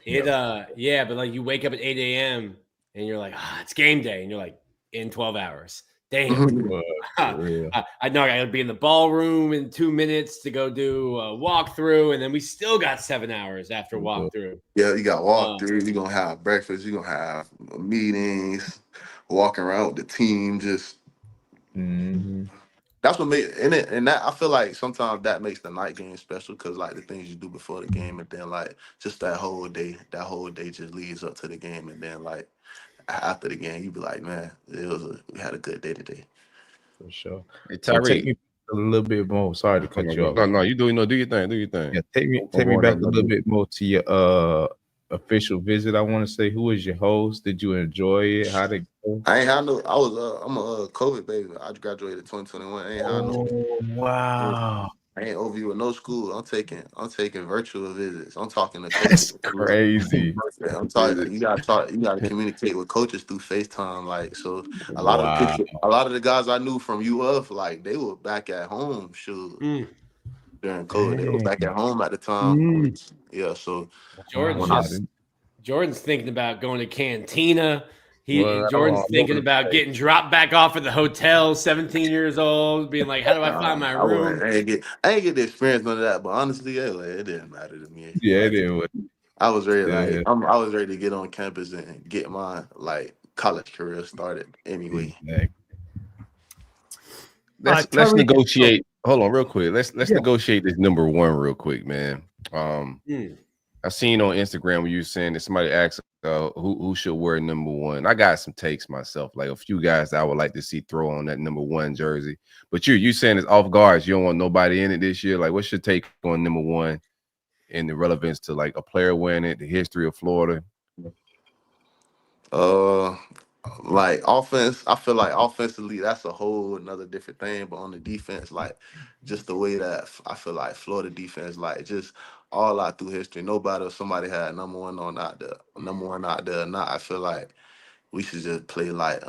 Yeah, but like you wake up at 8 a.m. and you're like, it's game day, and you're like in 12 hours. Damn. I know I gotta be in the ballroom in 2 minutes to go do a walkthrough, and then we still got 7 hours after walkthrough. Yeah, you got walkthrough. You're gonna have breakfast. You're gonna have meetings, walking around with the team. Just that's what made it, and that I feel like sometimes that makes the night game special because like the things you do before the game, and then like just that whole day just leads up to the game, and then like after the game, you be like, man, we had a good day today. For sure. Hey, So take Tyreek, me a little bit more. Sorry to cut you off. No, you do your thing. Do your thing. Yeah, take me back a little bit more to your official visit. I want to say, who was your host? Did you enjoy it? How did it go? I ain't had no. I'm a COVID baby. I graduated 2021. I ain't had no. Wow. I ain't over you with no school. I'm taking virtual visits. I'm talking to coaches. That's crazy. I'm talking. You gotta communicate with coaches through FaceTime. Like so, a lot of the guys I knew from UF, like they were back at home. During COVID, they were back at home at the time. Yeah, so Jordan's thinking about going to Cantina. Jordan's thinking about getting dropped back off at the hotel, 17 years old, being like, how do I find my room? I ain't get the experience none of that, but honestly, it didn't matter to me. Yeah, it did. I was ready, I was ready to get on campus and get my like college career started anyway. Let's negotiate. Hold on, real quick. Let's negotiate this number one real quick, man. I seen on Instagram where you saying that somebody asked who should wear number one. I got some takes myself, like a few guys that I would like to see throw on that number one jersey. But you saying it's off guards. You don't want nobody in it this year. Like, what's your take on number one and the relevance to like a player wearing it, the history of Florida? Like offense, I feel like offensively that's a whole another different thing. But on the defense, like just the way that I feel like Florida defense, like just all out through history, no matter if somebody had number one out there or not, I feel like we should just play like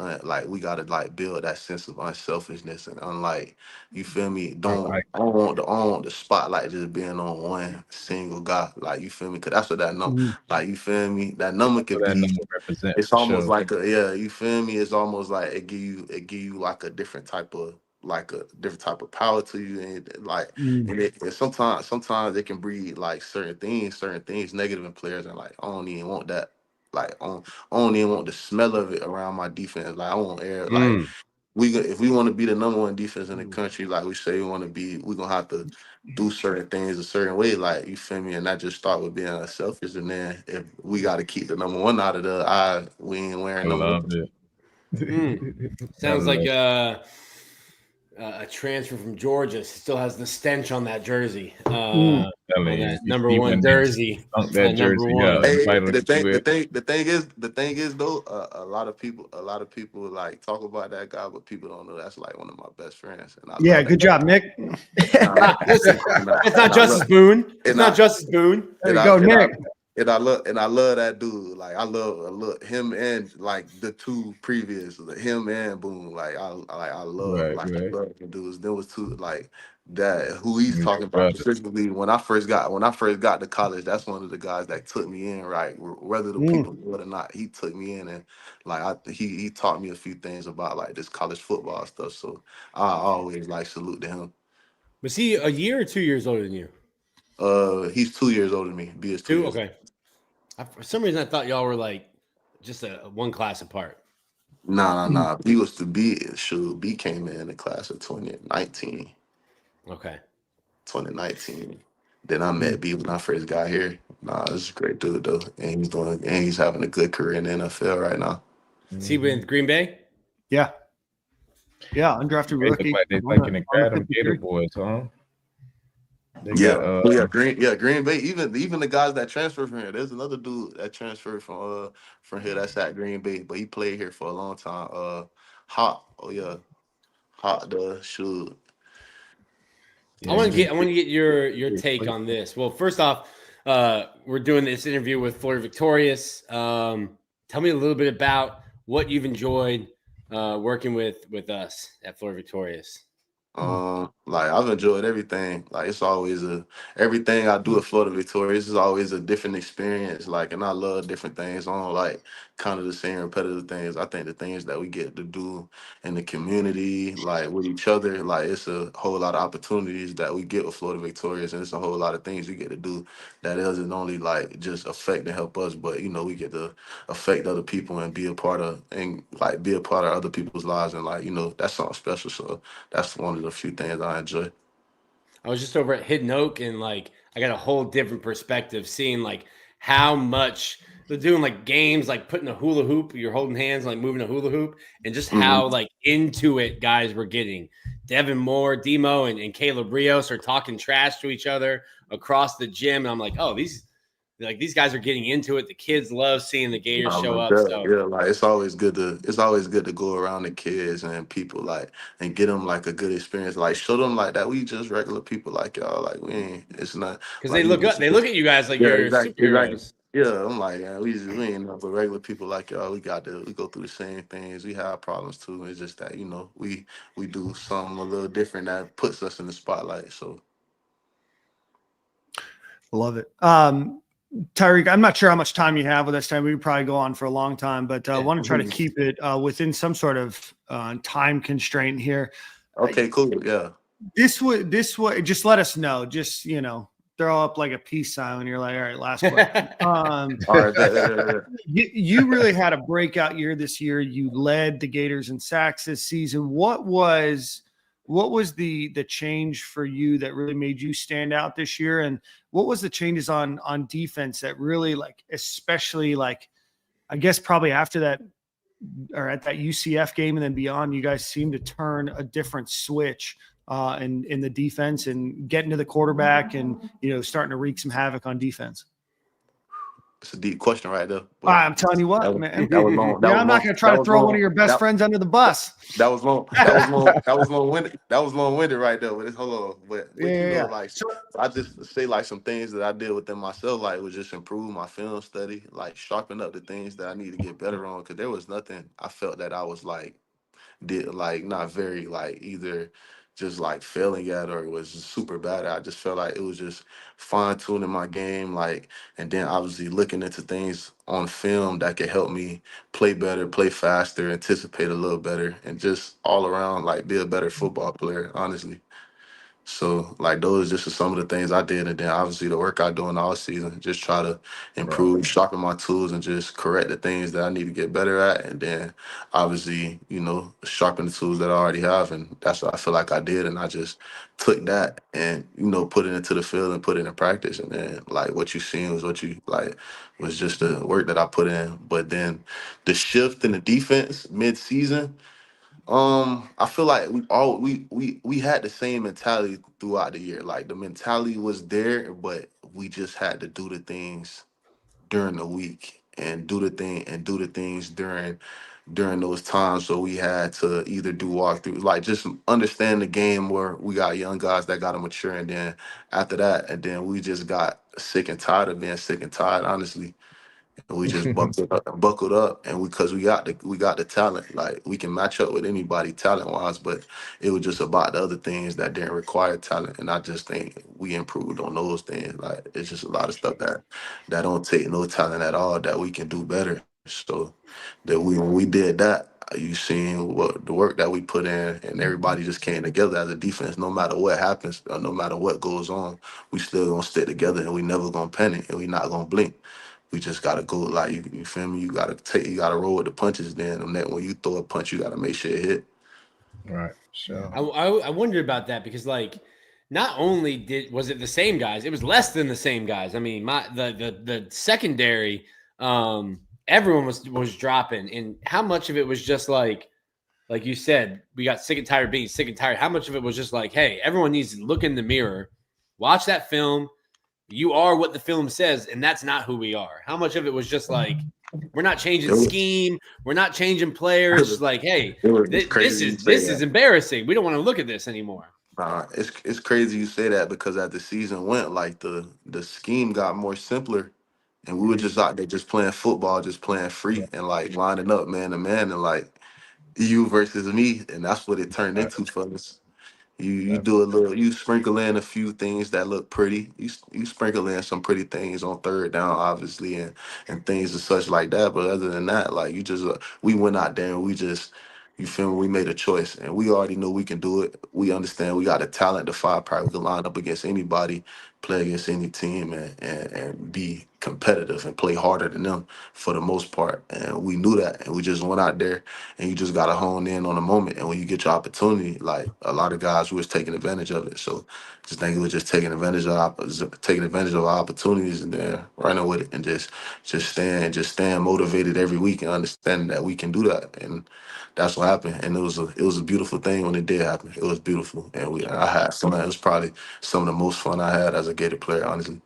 we gotta like build that sense of unselfishness and unlike, you feel me? I don't want the spotlight just being on one single guy. Like, you feel me? Because that's what that number, like, you feel me? That number could be. It's almost like you feel me? It's almost like it give you like a different type of power to you, and like and sometimes it can breed like certain things negative in players, and like I don't even want that. Like I don't even want the smell of it around my defense. Like I want air. Like if we want to be the number one defense in the country, like we say we want to be, we're gonna have to do certain things a certain way. Like, you feel me? And that just start with being selfish. And then if we got to keep the number one out of the eye, we ain't wearing number one. Sounds like a transfer from Georgia still has the stench on that jersey. On that number one jersey. That jersey, yeah. Hey, the thing is though, a lot of people like talk about that guy, but people don't know that's like one of my best friends. And good job, Nick. It's not Justice Boone. It's not Justice Boone. There you go, Nick. And I love that dude. Like I love him, and like the two previous, him and Boone. Like I love I love the dudes. There was two like that who he's talking about specifically. When I first got to college, that's one of the guys that took me in. Right, whether the people knew it or not, he took me in, and like he taught me a few things about like this college football stuff. So I always like salute to him. Was he a year or 2 years older than you? He's 2 years older than me. B is 2 years. Okay. For some reason, I thought y'all were like just a one class apart. Nah. B was to B. B came in the class of 2019. Okay. 2019. Then I met B when I first got here. This is a great dude though, and he's having a good career in the NFL right now. Is he with Green Bay? Yeah, undrafted rookie. They like an Gator boys, huh? Green Bay. Even the guys that transfer from here. There's another dude that transferred from here that's at Green Bay, but he played here for a long time. Hot the shoot. I want to get your take on this. Well, first off, we're doing this interview with Florida Victorious. Tell me a little bit about what you've enjoyed working with us at Florida Victorious. Like I've enjoyed everything. Like it's always everything I do at Florida Victorious is always a different experience. Like, and I love different things. I don't like kind of the same repetitive things. I think the things that we get to do in the community, like with each other, like it's a whole lot of opportunities that we get with Florida Victorious, and it's a whole lot of things we get to do that doesn't only like just affect and help us, but we get to affect other people and be a part of other people's lives, and that's something special. So that's one of the few things I enjoy. I was just over at Hidden Oak, and I got a whole different perspective, seeing how much they're doing games, putting a hula hoop, you're holding hands, moving a hula hoop, and just how into it guys were getting. Devin Moore, Demo, and Caleb Rios are talking trash to each other across the gym, and I'm like, oh, these guys are getting into it. The kids love seeing the Gators show up. It's always good to go around the kids and people and get them a good experience. Show them that we just regular people like y'all. We ain't. It's not because they look at you guys like you're superheroes. Yeah, I'm we ain't nothing but regular people like y'all. We go through the same things. We have problems too. It's just that we do something a little different that puts us in the spotlight. So love it. Tyreek, I'm not sure how much time you have with us time. We could probably go on for a long time, but I want to try to keep it within some sort of time constraint here. Okay, cool. Yeah. This way, just let us know. Just, throw up a peace sign when you're like, all right, last question. All right. You really had a breakout year this year. You led the Gators in sacks this season. What was the change for you that really made you stand out this year? And what was the changes on defense that really especially I guess probably after that or at that UCF game and then beyond, you guys seemed to turn a different switch in the defense and getting to the quarterback and, starting to wreak some havoc on defense? It's a deep question right there. I'm telling you what, man. That was long. I'm not going to try to throw one of your best friends under the bus. That was long. That was long-winded. That was long-winded right there. But hold on. But I just say some things that I did within myself, was just improve my film study, sharpen up the things that I need to get better on. Because there was nothing I felt that I was not very either just failing at or it was just super bad. I just felt like it was just fine tuning my game, and then obviously looking into things on film that could help me play better, play faster, anticipate a little better, and just all around be a better football player, honestly. So those just are some of the things I did, and then obviously the work I do in all season, just try to improve, sharpen my tools, and just correct the things that I need to get better at, and then obviously sharpen the tools that I already have, and that's what I feel like I did, and I just took that and put it into the field and put it in practice, and then what you seen was what you was just the work that I put in, but then the shift in the defense mid-season. I feel like we had the same mentality throughout the year. The mentality was there, but we just had to do the things during the week and do the things during those times. So we had to either do walkthroughs, just understand the game where we got young guys that got to mature, and then after that, and then we just got sick and tired of being sick and tired, honestly. And we just buckled up, and because we got the talent, we can match up with anybody talent wise, but it was just about the other things that didn't require talent, and I just think we improved on those things. It's just a lot of stuff that don't take no talent at all that we can do better. So that when we did that, you seen what the work that we put in, and everybody just came together as a defense. No matter what happens, or no matter what goes on, we still gonna stick together, and we never gonna panic, and we not gonna blink. We just gotta go you feel me? You gotta roll with the punches. Then and that when you throw a punch, you gotta make sure it hit. Right. Sure. I wondered about that because not only was it the same guys, it was less than the same guys. I mean, the secondary, everyone was dropping, and how much of it was just like you said, we got sick and tired of being sick and tired. How much of it was just hey, everyone needs to look in the mirror watch that film. You are what the film says, and that's not who we are. How much of it was just like, we're not changing scheme, we're not changing players. Just like, hey, this is embarrassing. We don't want to look at this anymore. It's crazy you say that, because as the season went, like the scheme got more simpler, and we were just out there just playing football, just playing free, and like lining up man to man, and like you versus me, and that's what it turned into for us. You do a little, you sprinkle in a few things that look pretty. You sprinkle in some pretty things on third down, obviously, and things and such like that. But other than that, like you just we went out there and we just, you feel me? We made a choice, and we already knew we can do it. We understand we got the talent, the firepower. We can line up against anybody, play against any team, and be competitive and play harder than them for the most part. And we knew that, and we just went out there, and you just got to hone in on the moment. And when you get your opportunity, like a lot of guys was taking advantage of it. So just think it was just taking advantage of our opportunities, and then running with it, and just staying motivated every week, and understanding that we can do that. And that's what happened. And it was a beautiful thing when it did happen. It was beautiful, and I had some. It was probably some of the most fun I had as a Gator player, honestly.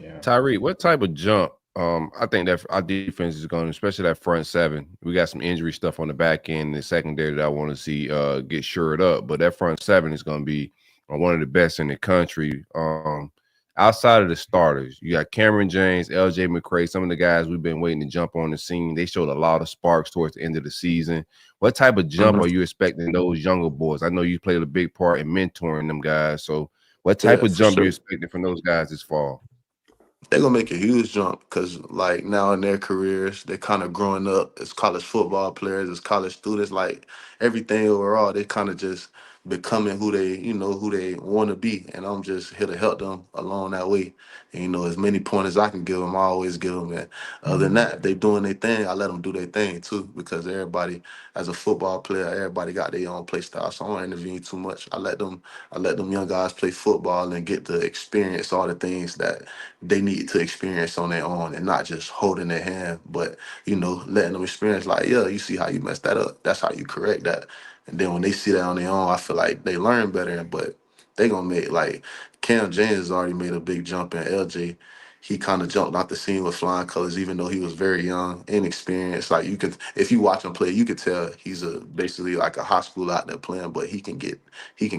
Yeah. Tyreek, what type of jump? I think that our defense is going, especially that front seven. We got some injury stuff on the back end, the secondary that I want to see get shored up. But that front seven is going to be one of the best in the country. Outside of the starters, you got Cameron James, LJ McCray, some of the guys we've been waiting to jump on the scene. They showed a lot of sparks towards the end of the season. What type of jump are you expecting those younger boys? I know you played a big part in mentoring them guys. So what type of jump are you expecting from those guys this fall? They're gonna make a huge jump, because like now in their careers, they're kind of growing up as college football players, as college students, like everything overall, they kind of just becoming who they want to be. And I'm just here to help them along that way. And as many pointers I can give them, I always give them. And other than that, if they doing their thing, I let them do their thing too, because everybody, as a football player, everybody got their own play style. So I don't intervene too much. I let them young guys play football and get to experience all the things that they need to experience on their own, and not just holding their hand, but letting them experience, like, yeah, you see how you messed that up, that's how you correct that. And then when they see that on their own, I feel like they learn better. But they gonna make, like, Cam James has already made a big jump, in LJ, he kind of jumped out the scene with flying colors, even though he was very young, inexperienced. Like, you could, if you watch him play, you could tell he's basically like a high school out there playing, but he can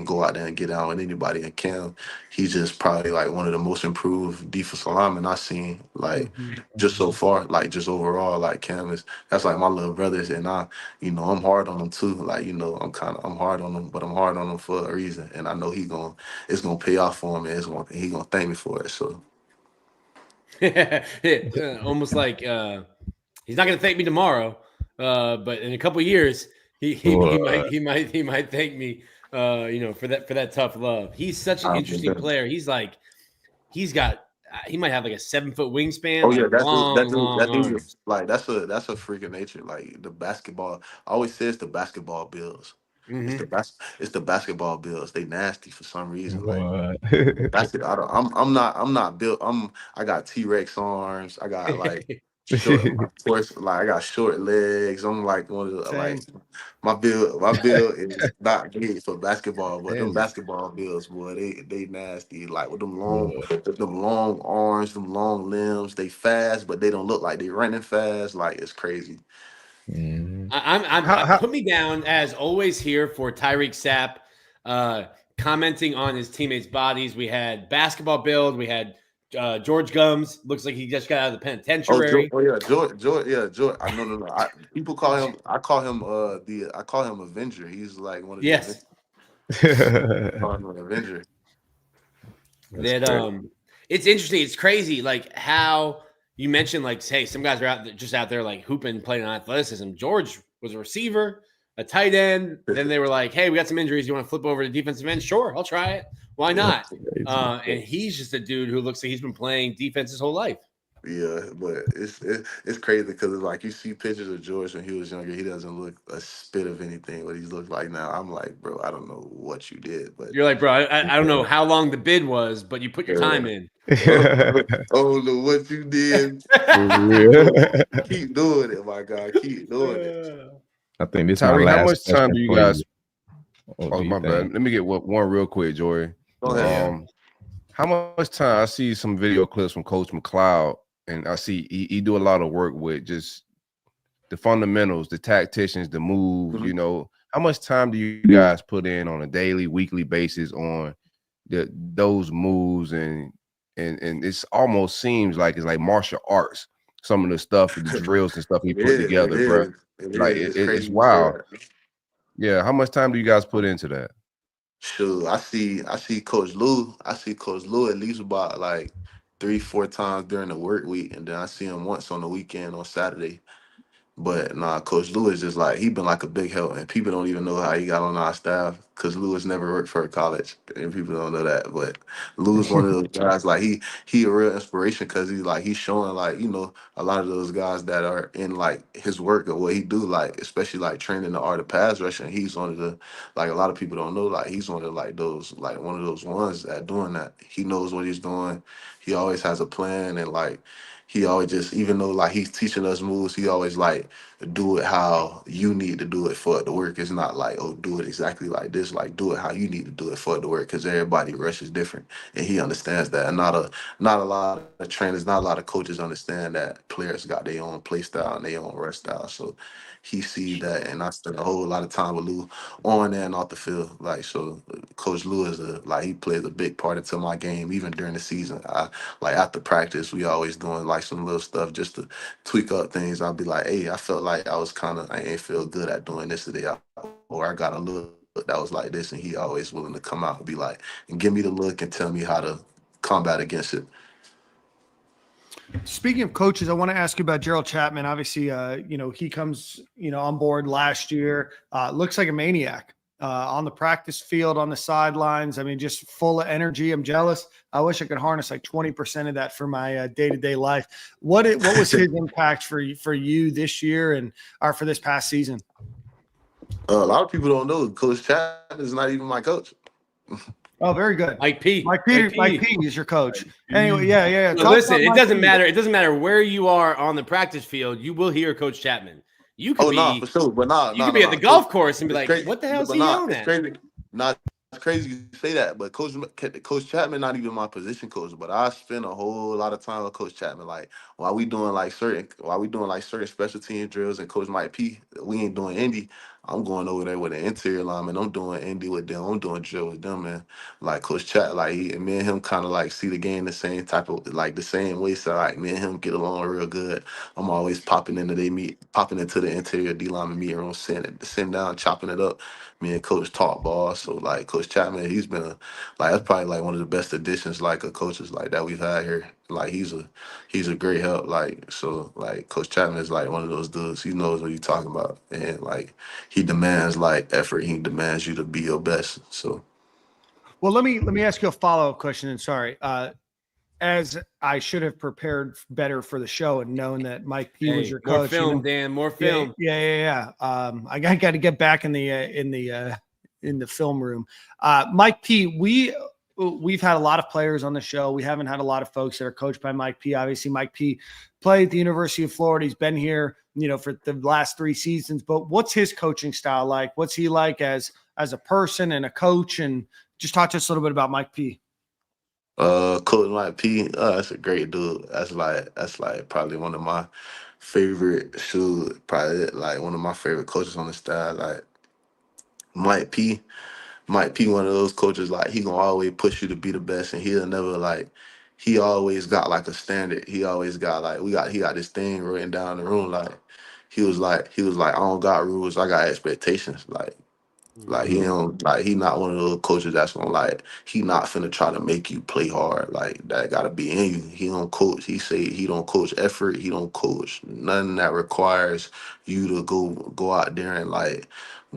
go out there and get out with anybody. And Cam, he's just probably like one of the most improved defensive linemen I've seen, like, just so far, like, just overall. Like, Cam that's like my little brothers, and I'm hard on him too. Like, I'm hard on him, but I'm hard on him for a reason, and I know it's gonna pay off for him, and he gonna thank me for it. So. Almost like he's not going to thank me tomorrow, but in a couple of years he might thank me, for that tough love. He's such an interesting player. He might have like a 7-foot wingspan. Oh yeah, like that dude is like, that's a freak of nature. Like, the basketball, I always say it's the basketball Bills. Mm-hmm. It's the basketball Bills. They nasty for some reason. Like, I'm not built. I got T-Rex arms. I got like short, I got short legs. I'm like one of the, like, my build is not big for basketball, but them basketball Bills, boy, they nasty. Like, with them long arms, them long limbs. They fast, but they don't look like they running fast. Like, it's crazy. I'm put me down as always here for Tyreak Sapp, commenting on his teammates' bodies. We had basketball build. We had George Gums. Looks like he just got out of the penitentiary. George. No. People call him. I call him Avenger. He's like one of the Avengers. Call him an Avenger. It's interesting. It's crazy, like how you mentioned, like, hey, some guys are out there like hooping, playing on athleticism. George was a receiver, a tight end. Then they were like, hey, we got some injuries. You want to flip over to defensive end? Sure, I'll try it. Why not? And he's just a dude who looks like he's been playing defense his whole life. Yeah, but it's crazy, because it's like, you see pictures of George when he was younger. He doesn't look a spit of anything what he looks like now. I'm like, bro, I don't know what you did, but you're like, bro, I don't know how long the bid was, but you put your time in. I don't know what you did. Keep doing it, my God. Keep doing it. I think this Tyreek, my last how much time do you guys? Oh, my bad. Let me get one real quick, Jory. Go ahead. How much time I see some video clips from Coach McLeod, and I see he do a lot of work with just the fundamentals, the tacticians, the moves. You know, how much time do you guys put in on a daily, weekly basis on those moves, and it's almost seems like it's like martial arts. Some of the stuff, the drills and stuff he put together, bro. Like it's Crazy to say wild. that. Yeah, how much time do you guys put into that? Sure, I see Coach Lou. I see Coach Lou at least about like 3-4 times during the work week, and then I see him once on the weekend on Saturday. But nah, Coach Lou is just like he been like a big help, and people don't even know how he got on our staff because Lewis never worked for a college, and people don't know that. But Lou's one of those guys like he a real inspiration because he's showing like a lot of those guys that are in like his work or what he do like especially like training the art of pass rush, and he's one of the like a lot of people don't know like he's one of like those like one of those ones that doing that. He knows what he's doing. He always has a plan, and like he always just even though like he's teaching us moves, he always like do it how you need to do it for it to work. It's not like, oh, do it exactly like this. Like, do it how you need to do it for it to work. Because everybody rush is different, and he understands that. And not a lot of trainers, not a lot of coaches understand that players got their own play style and their own rush style. So he see that, and I spend a whole lot of time with Lou on and off the field. Like, so Coach Lou is he plays a big part into my game, even during the season. Like after practice, we always doing like some little stuff just to tweak up things. I'll be like, hey, I felt like I ain't feel good at doing this today, or I got a look that was like this, and he always willing to come out and be like, and give me the look and tell me how to combat against it. Speaking of coaches, I want to ask you about Gerald Chapman. Obviously, he comes, on board last year. Looks like a maniac on the practice field, on the sidelines. I mean, just full of energy. I'm jealous. I wish I could harness like 20% of that for my day-to-day life. What was his impact for you this year or for this past season? A lot of people don't know Coach Chapman is not even my coach. Oh, very good. Mike P is your coach. Anyway, yeah. So listen, it doesn't matter. It doesn't matter where you are on the practice field. You will hear Coach Chapman. You could for sure, but you could be at the golf course and be like, crazy. "What the hell is he yelling at?" Crazy. It's crazy you say that, but Coach Chapman not even my position coach, but I spend a whole lot of time with Coach Chapman. Like while we doing certain special team drills, and Coach Mike P, we ain't doing Indy. I'm going over there with an interior lineman. I'm doing Indy with them. I'm doing drill with them, man. Like Coach Chat, like me and him kind of like see the game the same type of like the same way. So like me and him get along real good. I'm always popping into the interior D lineman meeting room, sitting down, chopping it up. Me and Coach talk ball. So like Coach Chapman, he's been that's probably like one of the best additions like of coaches like that we've had here. Like he's a great help. Like so like Coach Chapman is like one of those dudes. He knows what he's talking about, and like he demands like effort. He demands you to be your best. So, well, let me ask you a follow-up question. And sorry, as I should have prepared better for the show and known that Mike P was your coach. More film, Dan. More film. Yeah. I got to get back in the film room. Mike P, we've had a lot of players on the show. We haven't had a lot of folks that are coached by Mike P. Obviously, Mike P played at the University of Florida. He's been here, for the last 3 seasons. But what's his coaching style like? What's he like as a person and a coach? And just talk to us a little bit about Mike P. Coach Mike P, that's a great dude. That's like probably one of my favorite probably like one of my favorite coaches on the staff. Like Mike P, one of those coaches, like he gonna always push you to be the best, and he'll never like. He always got like a standard. He always got like he got this thing written down in the room. Like he was like I don't got rules, I got expectations. Like he don't like he not one of those coaches that's gonna like he not finna try to make you play hard. Like that gotta be in you. He don't coach. He say he don't coach effort. He don't coach nothing that requires you to go out there and like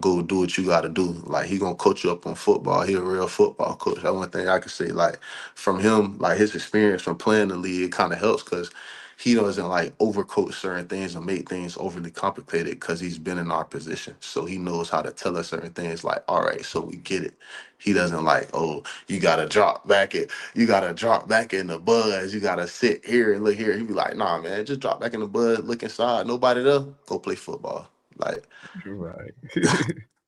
go do what you gotta do. Like he gonna coach you up on football. He a real football coach. That's one thing I can say. Like from him, like his experience from playing the league, it kind of helps because he doesn't like overcoach certain things and make things overly complicated because he's been in our position. So he knows how to tell us certain things like, all right, so we get it. He doesn't like, oh, you gotta drop back in the buzz. You gotta sit here and look here. He be like, nah, man, just drop back in the buzz, look inside. Nobody there, go play football. Like Right.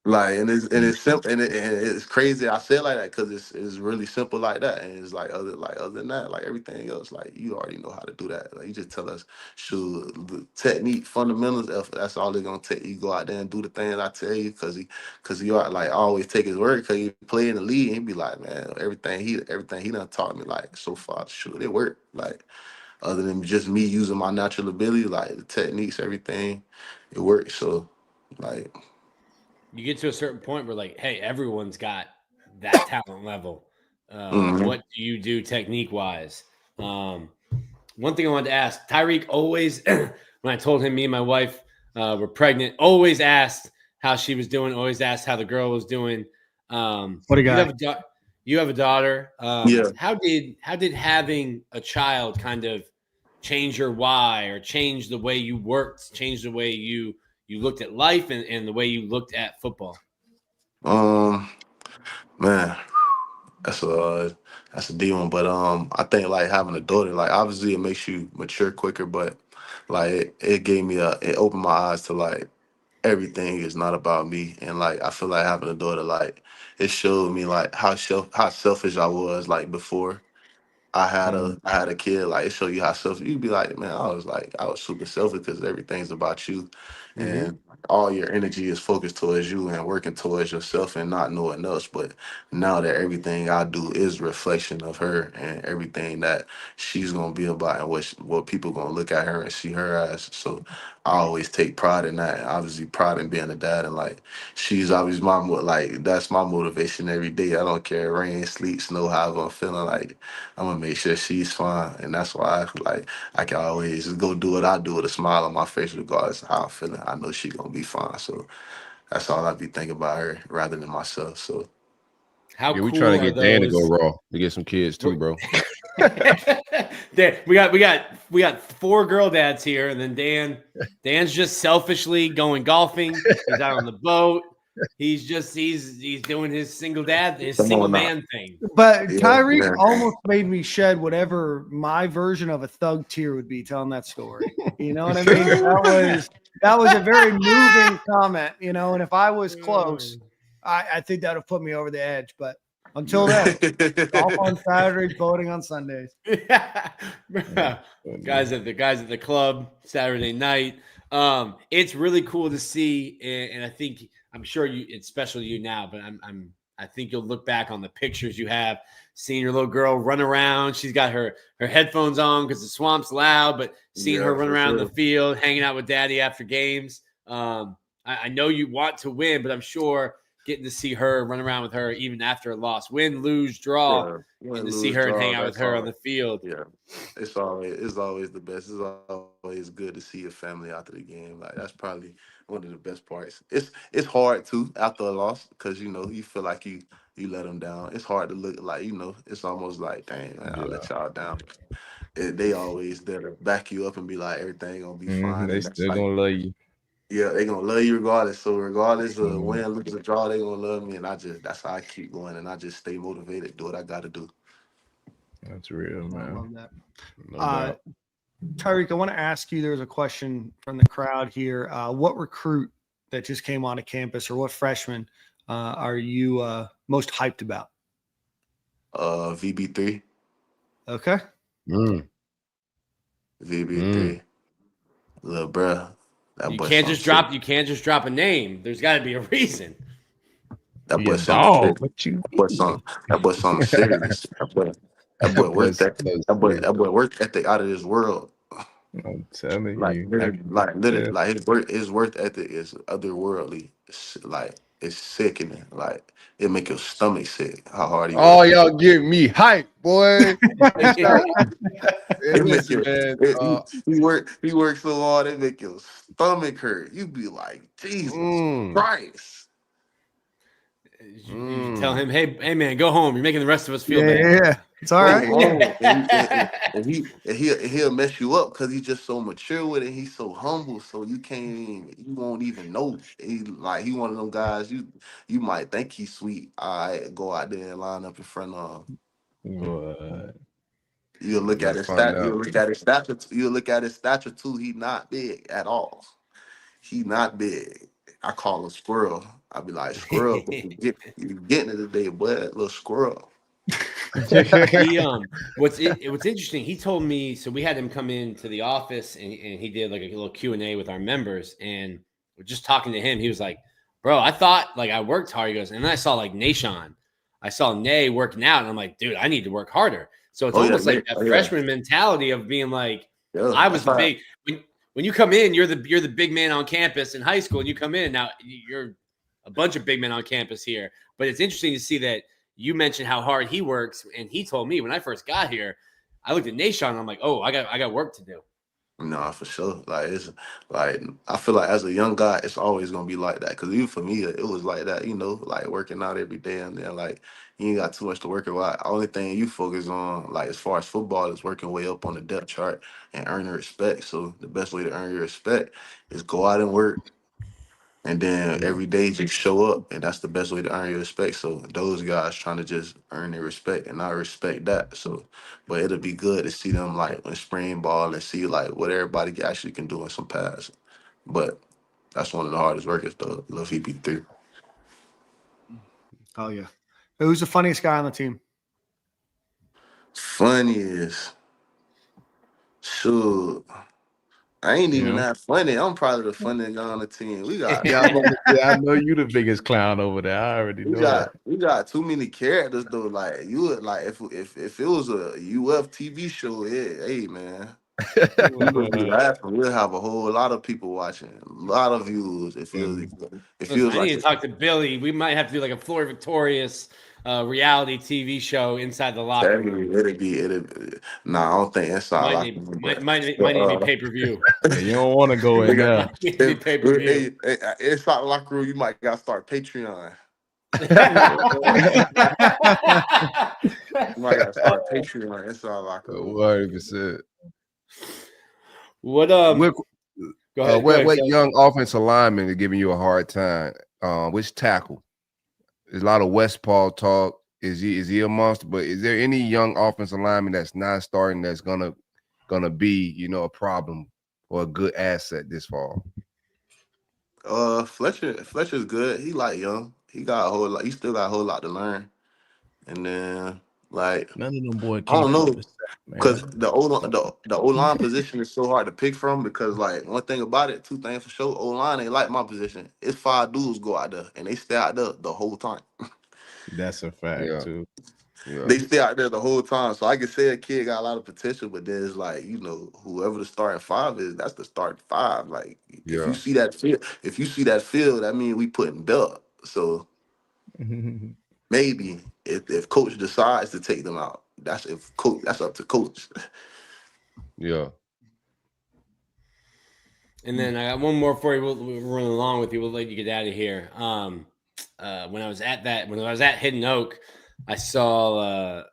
Like, and it's simple, and it's crazy. I say it like that because it's really simple like that, and it's like other than that, like everything else, like you already know how to do that. Like you just tell us, shoot, the technique, fundamentals. If that's all they're gonna take, you go out there and do the things I tell you, because he are like always take his word, because he play in the league, and he be like, man, everything he done taught me, like so far, shoot, it worked. Like other than just me using my natural ability, like the techniques, everything, it works. So like. You get to a certain point where, like, hey, everyone's got that talent level. Mhm. What do you do technique wise? One thing I wanted to ask Tyreek always, when I told him me and my wife were pregnant, always asked how she was doing, always asked how the girl was doing. What a You guy. you have a daughter. Yeah. How did having a child kind of change your why, or change the way you worked, change the way you looked at life, and the way you looked at football? Man, that's a D one. But I think like having a daughter, like obviously it makes you mature quicker, but like it gave me it opened my eyes to like everything is not about me, and like I feel like having a daughter, like it showed me like how selfish I was like before. I had a kid. Like it show you how selfish you'd be. Like, man, I was super selfish because everything's about you, Mm-hmm. and all your energy is focused towards you and working towards yourself and not knowing else. But now that everything I do is reflection of her and everything that she's gonna be about, and what people gonna look at her and see her as. So I always take pride in that. And obviously, pride in being a dad, and like she's always like that's my motivation every day. I don't care rain, sleet, snow, however I'm feeling. Like I'm gonna make sure she's fine, and that's why I can always go do what I do with a smile on my face, regardless of how I'm feeling. I know she's gonna be fine, so that's all I be thinking about her rather than myself. So How Yeah, we trying to cool are get Dan to go those? raw to get some kids too, bro. Dan, we got four girl dads here, and then Dan's just selfishly going golfing. He's out on the boat. He's doing his come single on now, man thing. But yeah, Tyreek man. almost made me shed whatever my version of a thug tear would be telling that story. You know what I mean? That was a very moving comment, you know, and if I was close, I think that would put me over the edge. But until then, golf on Saturdays, boating on Sundays. guys at the club Saturday night. It's really cool to see, and I'm sure it's special to you now, but I think you'll look back on the pictures you have, seeing your little girl run around. She's got her headphones on because the swamp's loud, but seeing her Yeah, run for around the sure. field, hanging out with daddy after games. I know you want to win, but I'm sure getting to see her, run around with her, even after a loss, win, lose, draw, Yeah, getting win, to see lose, her and draw. hang out with That's her on all. the field. Yeah, it's always the best. It's always good to see your family after the game. Like that's probably one of the best parts. It's hard too after a loss because you feel like you let them down. It's hard to look like it's almost like dang man, I Yeah. let y'all down. They always there to back you up and be like everything gonna be fine, They and that's still like gonna love you. yeah, they gonna love you regardless. So regardless of Mhm. win, lose, or draw, they gonna love me, and that's how I keep going, and I just stay motivated, do what I got to do. That's real, I man. love that. No doubt. Tyreek, I want to ask you, there's a question from the crowd here. What recruit that just came onto campus or what freshman are you most hyped about? VB3, Okay. Mm. VB3, little bruh, that You boy can't something just serious. drop a name. There's got to be a reason. That He a boy something serious. dog. What you mean? That boy something serious. That boy That boy work that so that boy serious. that boy work ethic out of this world. I'm telling Like you. literally, Yeah. like his work ethic is otherworldly. Like it's sickening. Like it make your stomach sick. How hard he Oh, work. y'all get me hype, boy. Hey, shout out. Hey, It make listen, you. man. He works so hard. It make your stomach hurt. You be like, Jesus Mm, Christ. You tell mm. him, hey man, go home. You're making the rest of us feel Yeah, bad. yeah. It's all Go right. home, and he'll mess you up because he's just so mature with it. He's so humble, so you won't even know. He one of them guys you might think he's sweet. All right, go out there and line up in front of him. What? You'll You look at gotta his find stat. out. You'll look at his stature. You'll look at his stature too. He not big at all. He not big. I call a squirrel. I be like, squirrel, you getting it today, boy, little squirrel. What's interesting, he told me, so we had him come into the office and he did like a little Q&A with our members, and we're just talking to him. He was like, bro, I thought like I worked hard. He goes, and then I saw like Nashon. I saw Nay working out, and I'm like, dude, I need to work harder. So it's almost like that freshman mentality of being like, I was the big when you come in, you're the big man on campus in high school, and you come in now, you're a bunch of big men on campus here. But it's interesting to see that you mentioned how hard he works, and he told me when I first got here, I looked at Nashon and I'm like, oh, I got work to do. No, for sure. Like it's like I feel like as a young guy, it's always gonna be like that. Because even for me, it was like that. Like working out every day, and then like you ain't got too much to work about. Only thing you focus on, like as far as football, is working way up on the depth chart and earning respect. So the best way to earn your respect is go out and work. And then every day just show up, and that's the best way to earn your respect. So those guys trying to just earn their respect, and I respect that. So, but it'll be good to see them like in spring ball and see like what everybody actually can do in some pass. But that's one of the hardest workers, though. Love EP3. Oh yeah. Who's the funniest guy on the team? Funniest, sure. I ain't even that funny. I'm probably the funniest guy on the team. We got I know you the biggest clown over there. I already know that. We got too many characters though. Like you would like if it was a UF TV show, hey man. We would be laughing. We'll have a whole lot of people watching, a lot of views. It feels I need to talk to Billy. We might have to do like a Florida Victorious reality TV show inside the locker room. Nah, I don't think inside locker room. Might need to be pay-per-view. You don't want to go in there. Pay-per-view. Inside the locker room, you might gotta start Patreon. You might gotta start Patreon inside the locker room. 100%. What what young offensive linemen are giving you a hard time? Which tackle? There's a lot of Westpaw talk. Is he a monster? But is there any young offensive lineman that's not starting that's gonna be a problem or a good asset this fall? Fletcher's good. He like young. He got a whole lot. He still got a whole lot to learn. And then like none of them boys. I don't know, because the O-line position is so hard to pick from. Because like one thing about it, two things for sure, O-line ain't like my position. It's 5 dudes go out there and they stay out there the whole time. That's a fact too. Yeah. They stay out there the whole time. So I can say a kid got a lot of potential, but there's like, whoever the starting 5 is, that's the starting 5. Like if you see that field, that means we putting belt. So maybe if coach decides to take them out, that's up to coach. Yeah. And then I got one more for you. We're running along with you. We'll let you get out of here. When I was at Hidden Oak, I saw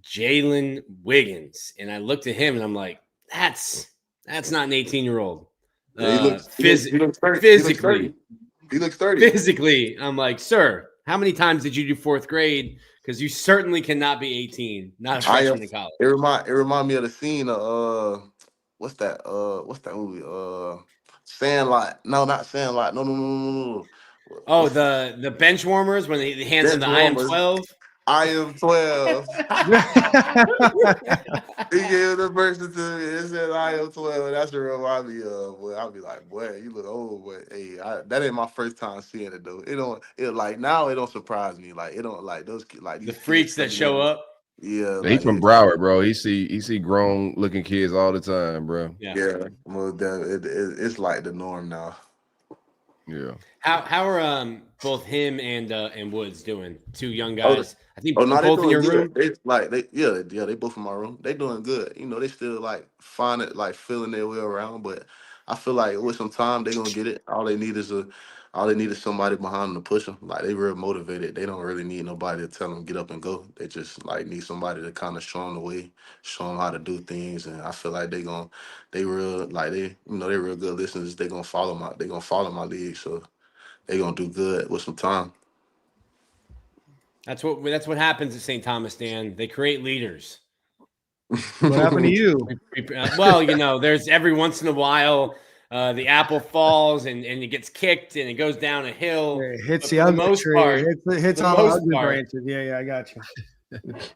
Jalen Wiggins, and I looked at him and I'm like, that's not an 18-year-old. Physically. He looks 30. Physically, I'm like, sir, how many times did you do 4th grade? Because you certainly cannot be 18, not a freshman in college. It remind me of the scene of what's that movie? Sandlot. No, not Sandlot. No. Oh, the bench warmers when he hands him the I am 12. I am 12. He gave the person to me. It said I am 12. That's what remind me of. Boy, I'll be like, boy, you look old, but hey, that ain't my first time seeing it though. It don't surprise me. Like it don't like those like the freaks that show up. Yeah, he's from Broward, bro. He see grown looking kids all the time, bro. Yeah. Well, it's like the norm now. Yeah. How are both him and Woods doing? 2 young guys. I think no, both in your room. They both in my room. They doing good. They still like feeling their way around. But I feel like with some time they gonna get it. All they need is somebody behind them to push them. Like they real motivated. They don't really need nobody to tell them get up and go. They just like need somebody to kind of show them the way, show them how to do things. And I feel like they real good listeners. They gonna follow my lead. So they gonna do good with some time. That's what happens at St. Thomas, Dan. They create leaders. What happened to you? Well, there's every once in a while the apple falls and it gets kicked and it goes down a hill. It hits But the for ugly most tree. part, It hits for the all the most ugly part, branches. Yeah, I got you.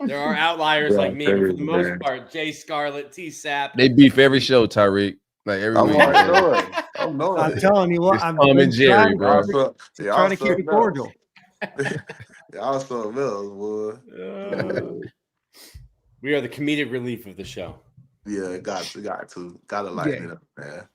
there are outliers like me, but for the crazy, most man. part, Jay Scarlett, T Sapp. They beef every show, Tyreek. Like every I'm week. already man. know it. I know I'm it. telling you what, It's I'm Tom and Jerry, trying, bro. Y'all to keep it something cordial. else. Y'all something else, boy. We are the comedic relief of the show. Yeah, gotta lighten it up, man.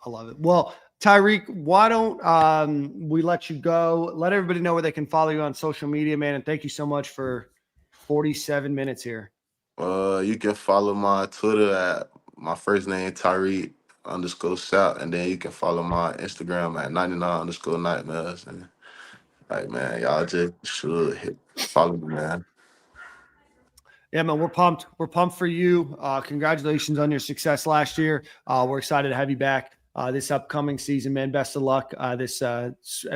I love it. Well, Tyreek, why don't we let you go? Let everybody know where they can follow you on social media, man. And thank you so much for 47 minutes here. You can follow my Twitter at my first name Tyreek_Sapp, and then you can follow my Instagram at 99_nightmares. And like, man, y'all just should follow me, man. Yeah, man, we're pumped. We're pumped for you. Congratulations on your success last year. We're excited to have you back this upcoming season, man. Best of luck. As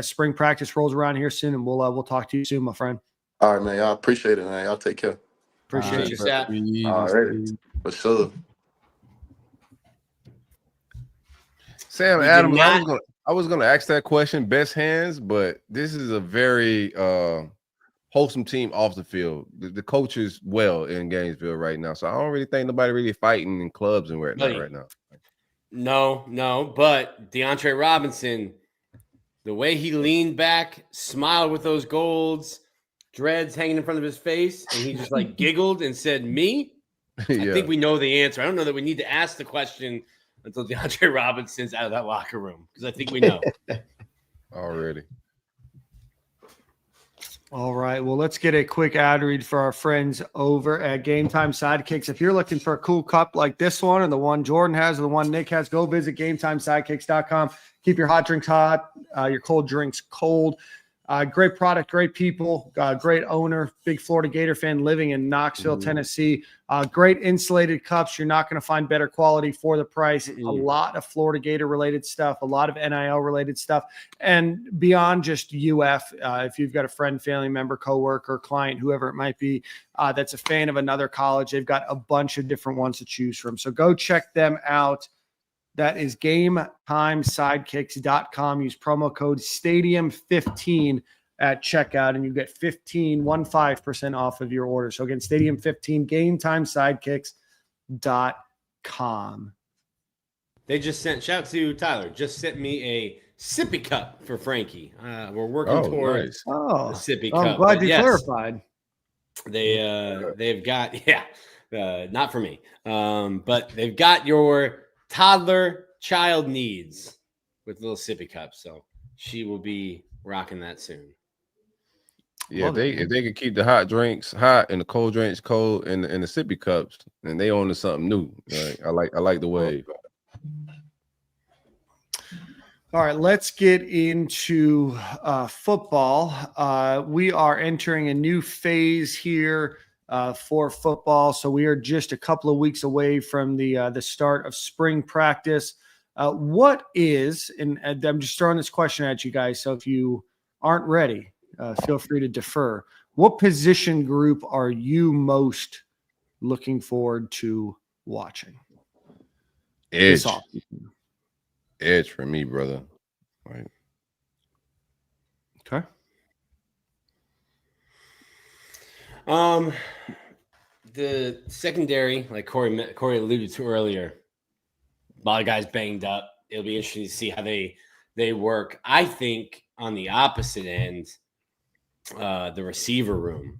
spring practice rolls around here soon, and we'll talk to you soon, my friend. All right, man. Y'all appreciate it, man. Y'all take care. Appreciate you. Sapp. All right, for sure. Sam Adams, I was gonna ask that question, best hands, but this is a very wholesome team off the field. The coach is well in Gainesville right now, so I don't really think nobody really fighting in clubs and right now. No, but DeAndre Robinson, the way he leaned back, smiled with those golds, dreads hanging in front of his face, and he just like giggled and said, "Me." Yeah. I think we know the answer. I don't know that we need to ask the question until DeAndre Robinson's out of that locker room, because I think we know already. All right. Well, let's get a quick ad read for our friends over at Game Time Sidekicks. If you're looking for a cool cup like this one, or the one Jordan has, or the one Nick has, go visit GameTimeSidekicks.com. Keep your hot drinks hot, your cold drinks cold. Great product, great people, great owner, big Florida Gator fan living in Knoxville, Tennessee. Great insulated cups. You're not going to find better quality for the price. A lot of Florida Gator related stuff, a lot of NIL related stuff, and beyond just UF. If you've got a friend, family member, coworker, client, whoever it might be, that's a fan of another college, they've got a bunch of different ones to choose from. So go check them out. That is GameTimeSidekicks.com. Use promo code Stadium15 at checkout, and you get 15% off of your order. So again, Stadium15, GameTimeSidekicks.com. They just sent, shout out to Tyler, just sent me a sippy cup for Frankie. We're working towards the sippy cup. I'm glad you clarified. They've got, not for me, but they've got your toddler child needs with little sippy cups. So she will be rocking that soon. Yeah, if they could keep the hot drinks hot and the cold drinks cold and the sippy cups, then they on to something new. Right? I like the way. All right, let's get into football. We are entering a new phase here for football. So we are just a couple of weeks away from the start of spring practice. What is, and I'm just throwing this question at you guys, so if you aren't ready, feel free to defer. What position group are you most looking forward to watching? Edge for me, brother. Right. Okay. The secondary, like Corey alluded to earlier, a lot of guys banged up. It'll be interesting to see how they work. I think on the opposite end, the receiver room,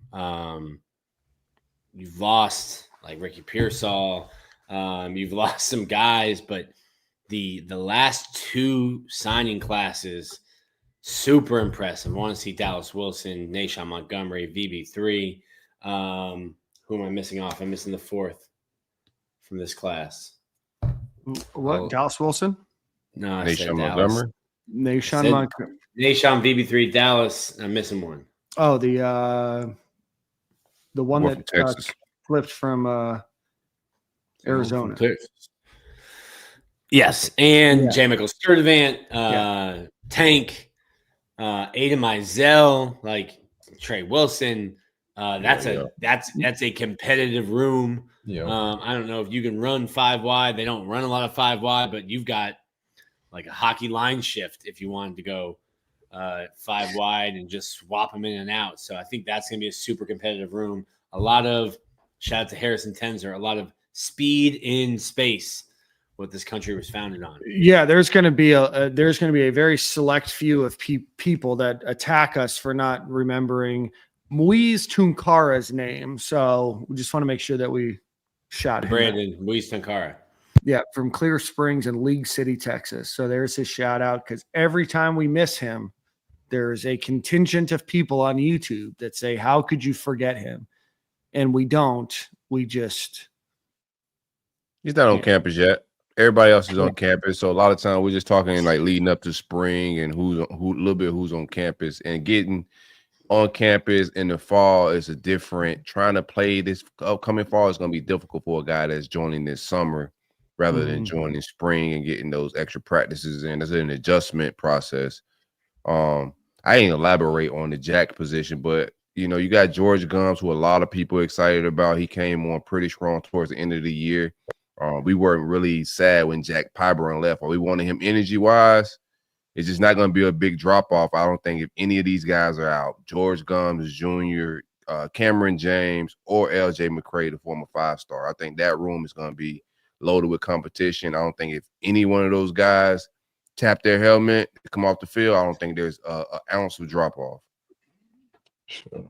you've lost like Ricky Pearsall, you've lost some guys, but the last two signing classes, super impressive. I want to see Dallas Wilson, Nashawn Montgomery, VB3. Who am I missing off? I'm missing the fourth from this class. What? Dallas Wilson? No, I Nashawn said Montgomery. Nashawn Montgomery. Nashawn VB3 Dallas. I'm missing one. Oh, the one More that from Texas. flipped from Arizona. Yes, and J. Michael Sturdivant, Tank, Aiden Mizell, like Trey Wilson. That's a competitive room. Yeah. I don't know if you can run 5 wide. They don't run a lot of 5 wide, but you've got like a hockey line shift if you wanted to go 5 wide and just swap them in and out. So I think that's going to be a super competitive room. A lot of shout out to Harrison Tenzer, a lot of speed in space, what this country was founded on. Yeah, there's going to be a very select few of people that attack us for not remembering Moise Tunkara's name. So we just want to make sure that we shout him out. Brandon Moise Tunkara. Yeah, from Clear Springs and League City, Texas. So there's his shout out, because every time we miss him, there's a contingent of people on YouTube that say, how could you forget him? And we don't. We just. He's not on campus yet. Everybody else is on campus. So a lot of time we're just talking like leading up to spring and who's on campus, and getting on campus in the fall is trying to play this upcoming fall is going to be difficult for a guy that's joining this summer rather than joining spring and getting those extra practices in. There's an adjustment process. I ain't elaborate on the jack position, but you got George Gums, who a lot of people are excited about. He came on pretty strong towards the end of the year. We weren't really sad when Jack Pyburn left, or we wanted him energy-wise. It's just not going to be a big drop-off. I don't think if any of these guys are out, George Gums Jr., Cameron James, or LJ McCray, the former 5-star, I think that room is going to be loaded with competition. I don't think if any one of those guys tap their helmet, come off the field, I don't think there's an ounce of drop-off. Sure.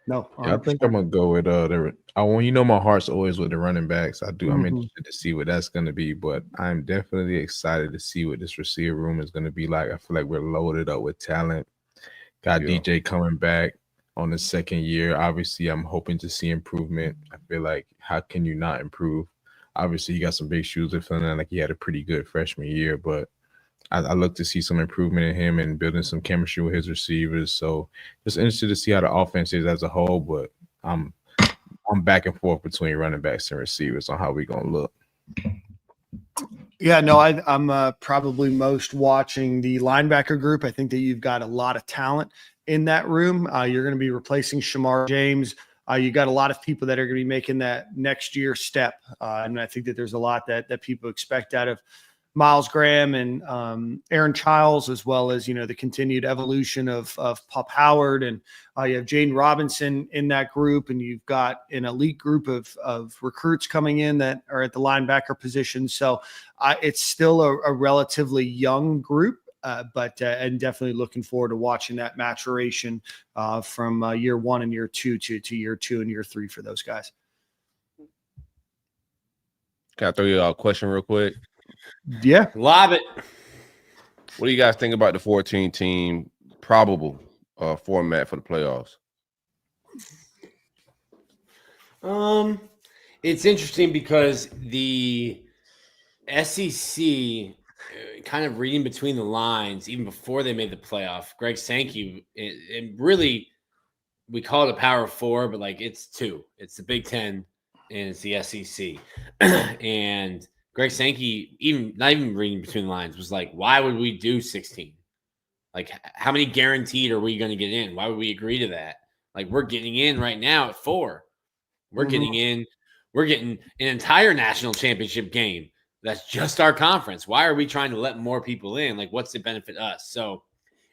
No, yeah, I think I'm gonna go with my heart's always with the running backs. I'm interested to see what that's gonna be, but I'm definitely excited to see what this receiver room is gonna be like. I feel like we're loaded up with talent. Got DJ coming back on the second year. Obviously, I'm hoping to see improvement. I feel like how can you not improve? Obviously, he got some big shoes to fill in. Like he had a pretty good freshman year, but I look to see some improvement in him and building some chemistry with his receivers. So just interested to see how the offense is as a whole, but I'm back and forth between running backs and receivers on how we're going to look. Yeah, no, I'm probably most watching the linebacker group. I think that you've got a lot of talent in that room. You're going to be replacing Shamar James. You got a lot of people that are going to be making that next year step. And I think that there's a lot that people expect out of Miles Graham and Aaron Childs, as well as, the continued evolution of Pop Howard. And you have Jaden Robinson in that group, and you've got an elite group of recruits coming in that are at the linebacker position. So it's still a relatively young group, but and definitely looking forward to watching that maturation from year 1 and year 2 to year 2 and year 3 for those guys. Can I throw you a question real quick? Yeah. Lob it. What do you guys think about the 14-team probable format for the playoffs? It's interesting because the SEC, kind of reading between the lines, even before they made the playoff, Greg Sankey, it really, we call it a Power 4, but like it's 2. It's the Big Ten and it's the SEC. And Greg Sankey, not even reading between the lines, was like, why would we do 16? Like, how many guaranteed are we going to get in? Why would we agree to that? Like, we're getting in right now at 4. We're getting in. We're getting an entire national championship game. That's just our conference. Why are we trying to let more people in? Like, what's the benefit us? So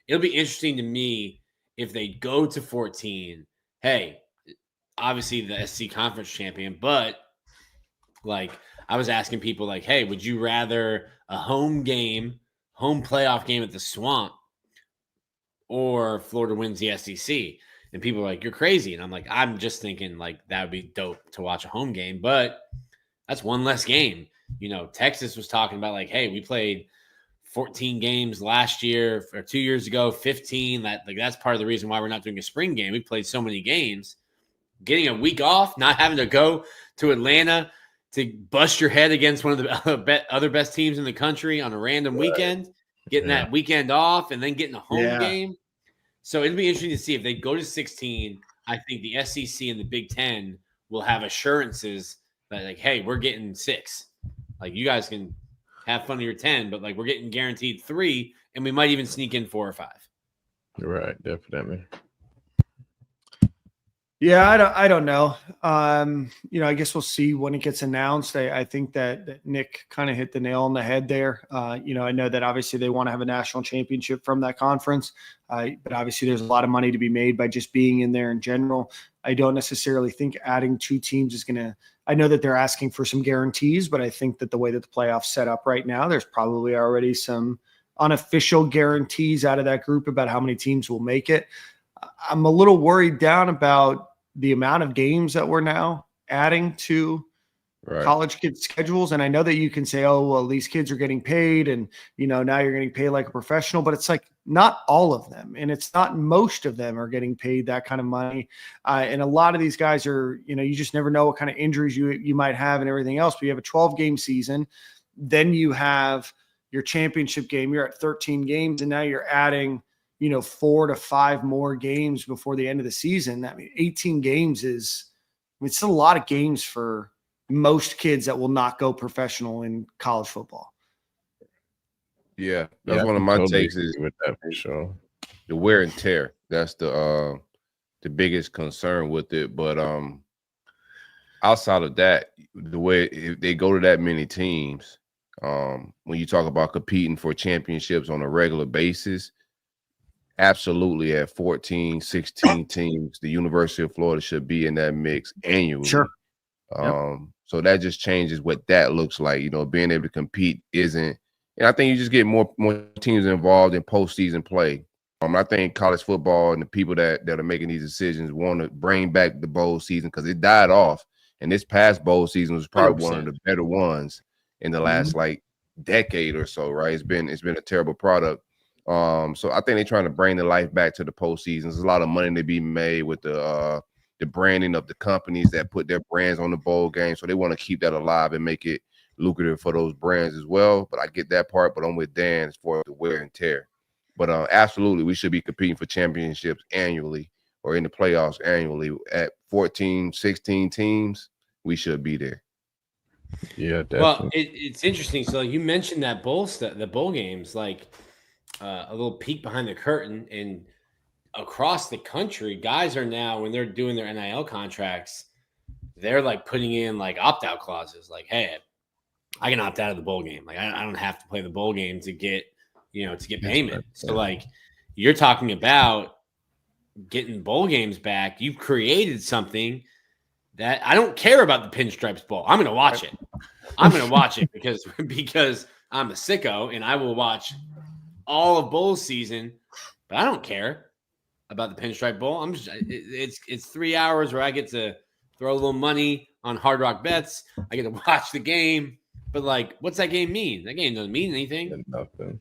it'll be interesting to me if they go to 14. Hey, obviously the SC conference champion, but like I was asking people like, hey, would you rather a home playoff game at the Swamp, or Florida wins the SEC? And people are like, you're crazy. And I'm like, I'm just thinking like that would be dope to watch a home game, but that's one less game. Texas was talking about like, hey, we played 14 games last year or 2 years ago, 15. That's part of the reason why we're not doing a spring game. We played so many games. Getting a week off, not having to go to Atlanta to bust your head against one of the other best teams in the country on a random weekend, getting that weekend off and then getting a home game. So it'll be interesting to see if they go to 16. I think the SEC and the Big Ten will have assurances that like, hey, we're getting 6. Like you guys can have fun of your 10, but like we're getting guaranteed 3, and we might even sneak in 4 or 5. Right, definitely. Yeah, I don't know. I guess we'll see when it gets announced. I think that Nick kind of hit the nail on the head there. I know that obviously they want to have a national championship from that conference, but obviously there's a lot of money to be made by just being in there in general. I don't necessarily think adding 2 teams is going to. I know that they're asking for some guarantees, but I think that the way that the playoffs set up right now, there's probably already some unofficial guarantees out of that group about how many teams will make it. I'm a little worried down about the amount of games that we're now adding to college kids' schedules. And I know that you can say, oh, well, these kids are getting paid and, now you're getting paid like a professional, but it's like not all of them. And it's not most of them are getting paid that kind of money. And a lot of these guys are, you just never know what kind of injuries you might have and everything else. But you have a 12-game season. Then you have your championship game. You're at 13 games, and now you're adding 4 to 5 more games before the end of the season. I mean, 18 games it's still a lot of games for most kids that will not go professional in college football. Yeah, that's one of my takes is with that for sure. The wear and tear. That's the biggest concern with it. But outside of that, the way if they go to that many teams, when you talk about competing for championships on a regular basis, absolutely at 14, 16 teams, the University of Florida should be in that mix annually. Sure. So that just changes what that looks like. Being able to compete isn't, and I think you just get more teams involved in postseason play. I think college football and the people that are making these decisions want to bring back the bowl season because it died off. And this past bowl season was probably 100%. One of the better ones in the last decade or so, right? It's been a terrible product. So I think they're trying to bring the life back to the postseason. There's a lot of money to be made with the branding of the companies that put their brands on the bowl game. So they want to keep that alive and make it lucrative for those brands as well. But I get that part, but I'm with Dan as far as the wear and tear. But absolutely, we should be competing for championships annually or in the playoffs annually. At 14, 16 teams, we should be there. Yeah, definitely. Well, it's interesting. So you mentioned that the bowl games, like a little peek behind the curtain, and across the country, guys are now, when they're doing their NIL contracts, they're like putting in like opt-out clauses, like, hey, I can opt out of the bowl game. Like I don't have to play the bowl game to get payment. So like you're talking about getting bowl games back. You've created something that I don't care about the Pinstripes Bowl. I'm going to watch it. I'm going to watch it because I'm a sicko and I will watch all of bowl season, but I don't care about the Pinstripe Bowl. It's 3 hours where I get to throw a little money on Hard Rock Bets. I get to watch the game, but like, what's that game mean? That game doesn't mean anything. Nothing.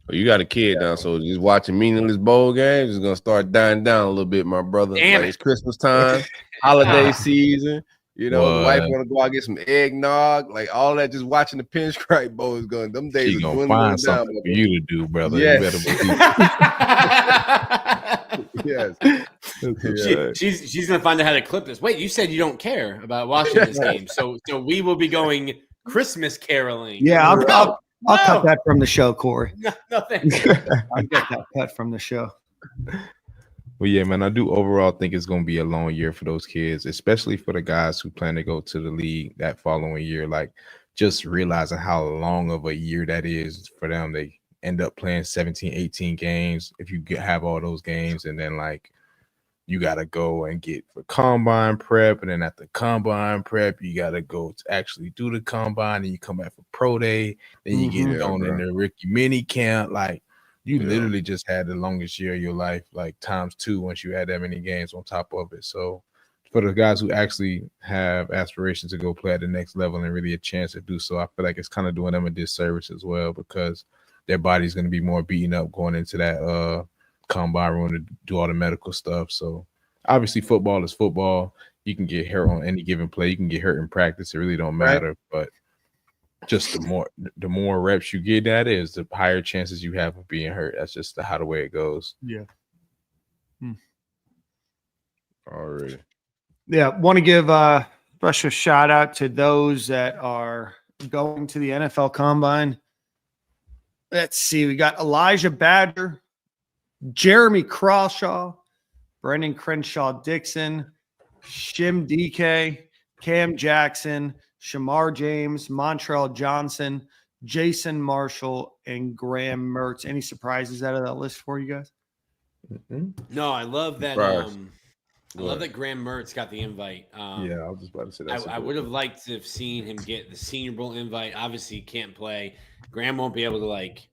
Well, you got a kid now, so just watching meaningless bowl games is gonna start dying down a little bit, my brother. Damn It's Christmas time, holiday season. The wife want to go out and get some eggnog, like all that. Just watching the Pinstripe Bowl is going. Them days She are gonna find something for you to do, brother. Yes. You better Yes. She's gonna find out how to clip this. Wait, you said you don't care about watching this game, so we will be going Christmas caroling. Yeah, I'll cut that from the show, Corey. No, thank you. I'll get that cut from the show. Well, yeah, man, I do overall think it's going to be a long year for those kids, especially for the guys who plan to go to the league that following year. Like, just realizing how long of a year that is for them. They end up playing 17, 18 games if you have all those games, and then, like, you got to go and get for combine prep, and then at the combine prep, you got to go to actually do the combine, and you come back for pro day, then you get thrown in the Ricky mini camp. Like, you literally just had the longest year of your life, like ×2 once you had that many games on top of it. So for the guys who actually have aspirations to go play at the next level and really a chance to do so, I feel like it's kind of doing them a disservice as well, because their body's going to be more beaten up going into that combine room to do all the medical stuff. So obviously football is football. You can get hurt on any given play. You can get hurt in practice. It really don't matter. Right. But just the more reps you get, that is, the higher chances you have of being hurt. That's just how the way it goes. Yeah. Already. Yeah. Want to give a special shout out to those that are going to the NFL Combine. Let's see. We got Elijah Badger, Jeremy Crawshaw, Brendan Crenshaw Dixon, Shim DK, Cam Jackson, Shamar James, Montrell Johnson, Jason Marshall, and Graham Mertz. Any surprises out of that list for you guys? No, I love that. Surprise. I love that Graham Mertz got the invite. Yeah, I was just about to say that. I would have liked to have seen him get the Senior Bowl invite. Obviously, he can't play. Graham won't be able to like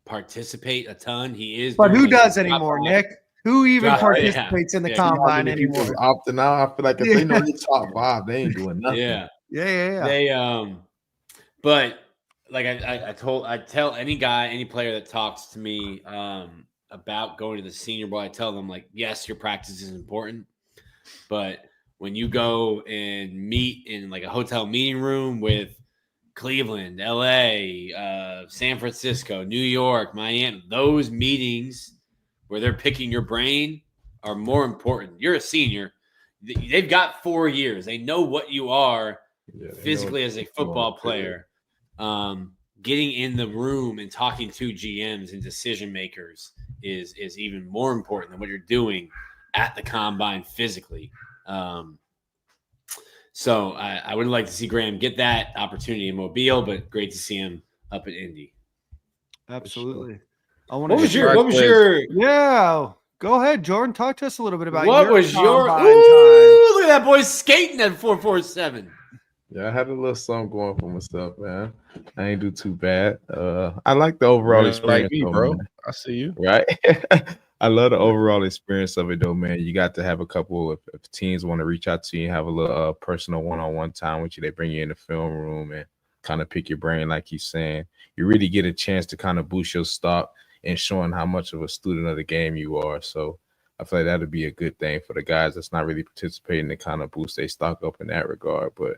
participate a ton. He is, but doing, who like, does the anymore, drop-off. Nick? Who even participates in the combine anymore? People opting out. I feel like if they know the top 5, they ain't doing nothing. Yeah. They but like I tell any guy, any player that talks to me about going to the Senior Bowl, I tell them, like, yes, your practice is important, but when you go and meet in like a hotel meeting room with Cleveland, LA, San Francisco, New York, Miami, those meetings where they're picking your brain are more important. You're a senior. They've got 4 years. They know what you are physically as a football player. Getting in the room and talking to GMs and decision makers is even more important than what you're doing at the combine physically. So I would like to see Graham get that opportunity in Mobile, but great to see him up at Indy. Absolutely. What was your yeah? Go ahead, Jordan. Talk to us a little bit about what your was your combine ooh, time. look at that boy skating at 4.47. Yeah, I had a little something going for myself, man. I ain't do too bad. I like the overall experience, like me, though, bro. man. I see you. Right? I love the overall experience of it, though, man. You got to have a couple of if teams want to reach out to you and have a little personal one-on-one time with you. They bring you in the film room and kind of pick your brain, like he's saying. You really get a chance to kind of boost your stock and showing how much of a student of the game you are. So I feel like that'd be a good thing for the guys that's not really participating to kind of boost their stock up in that regard. But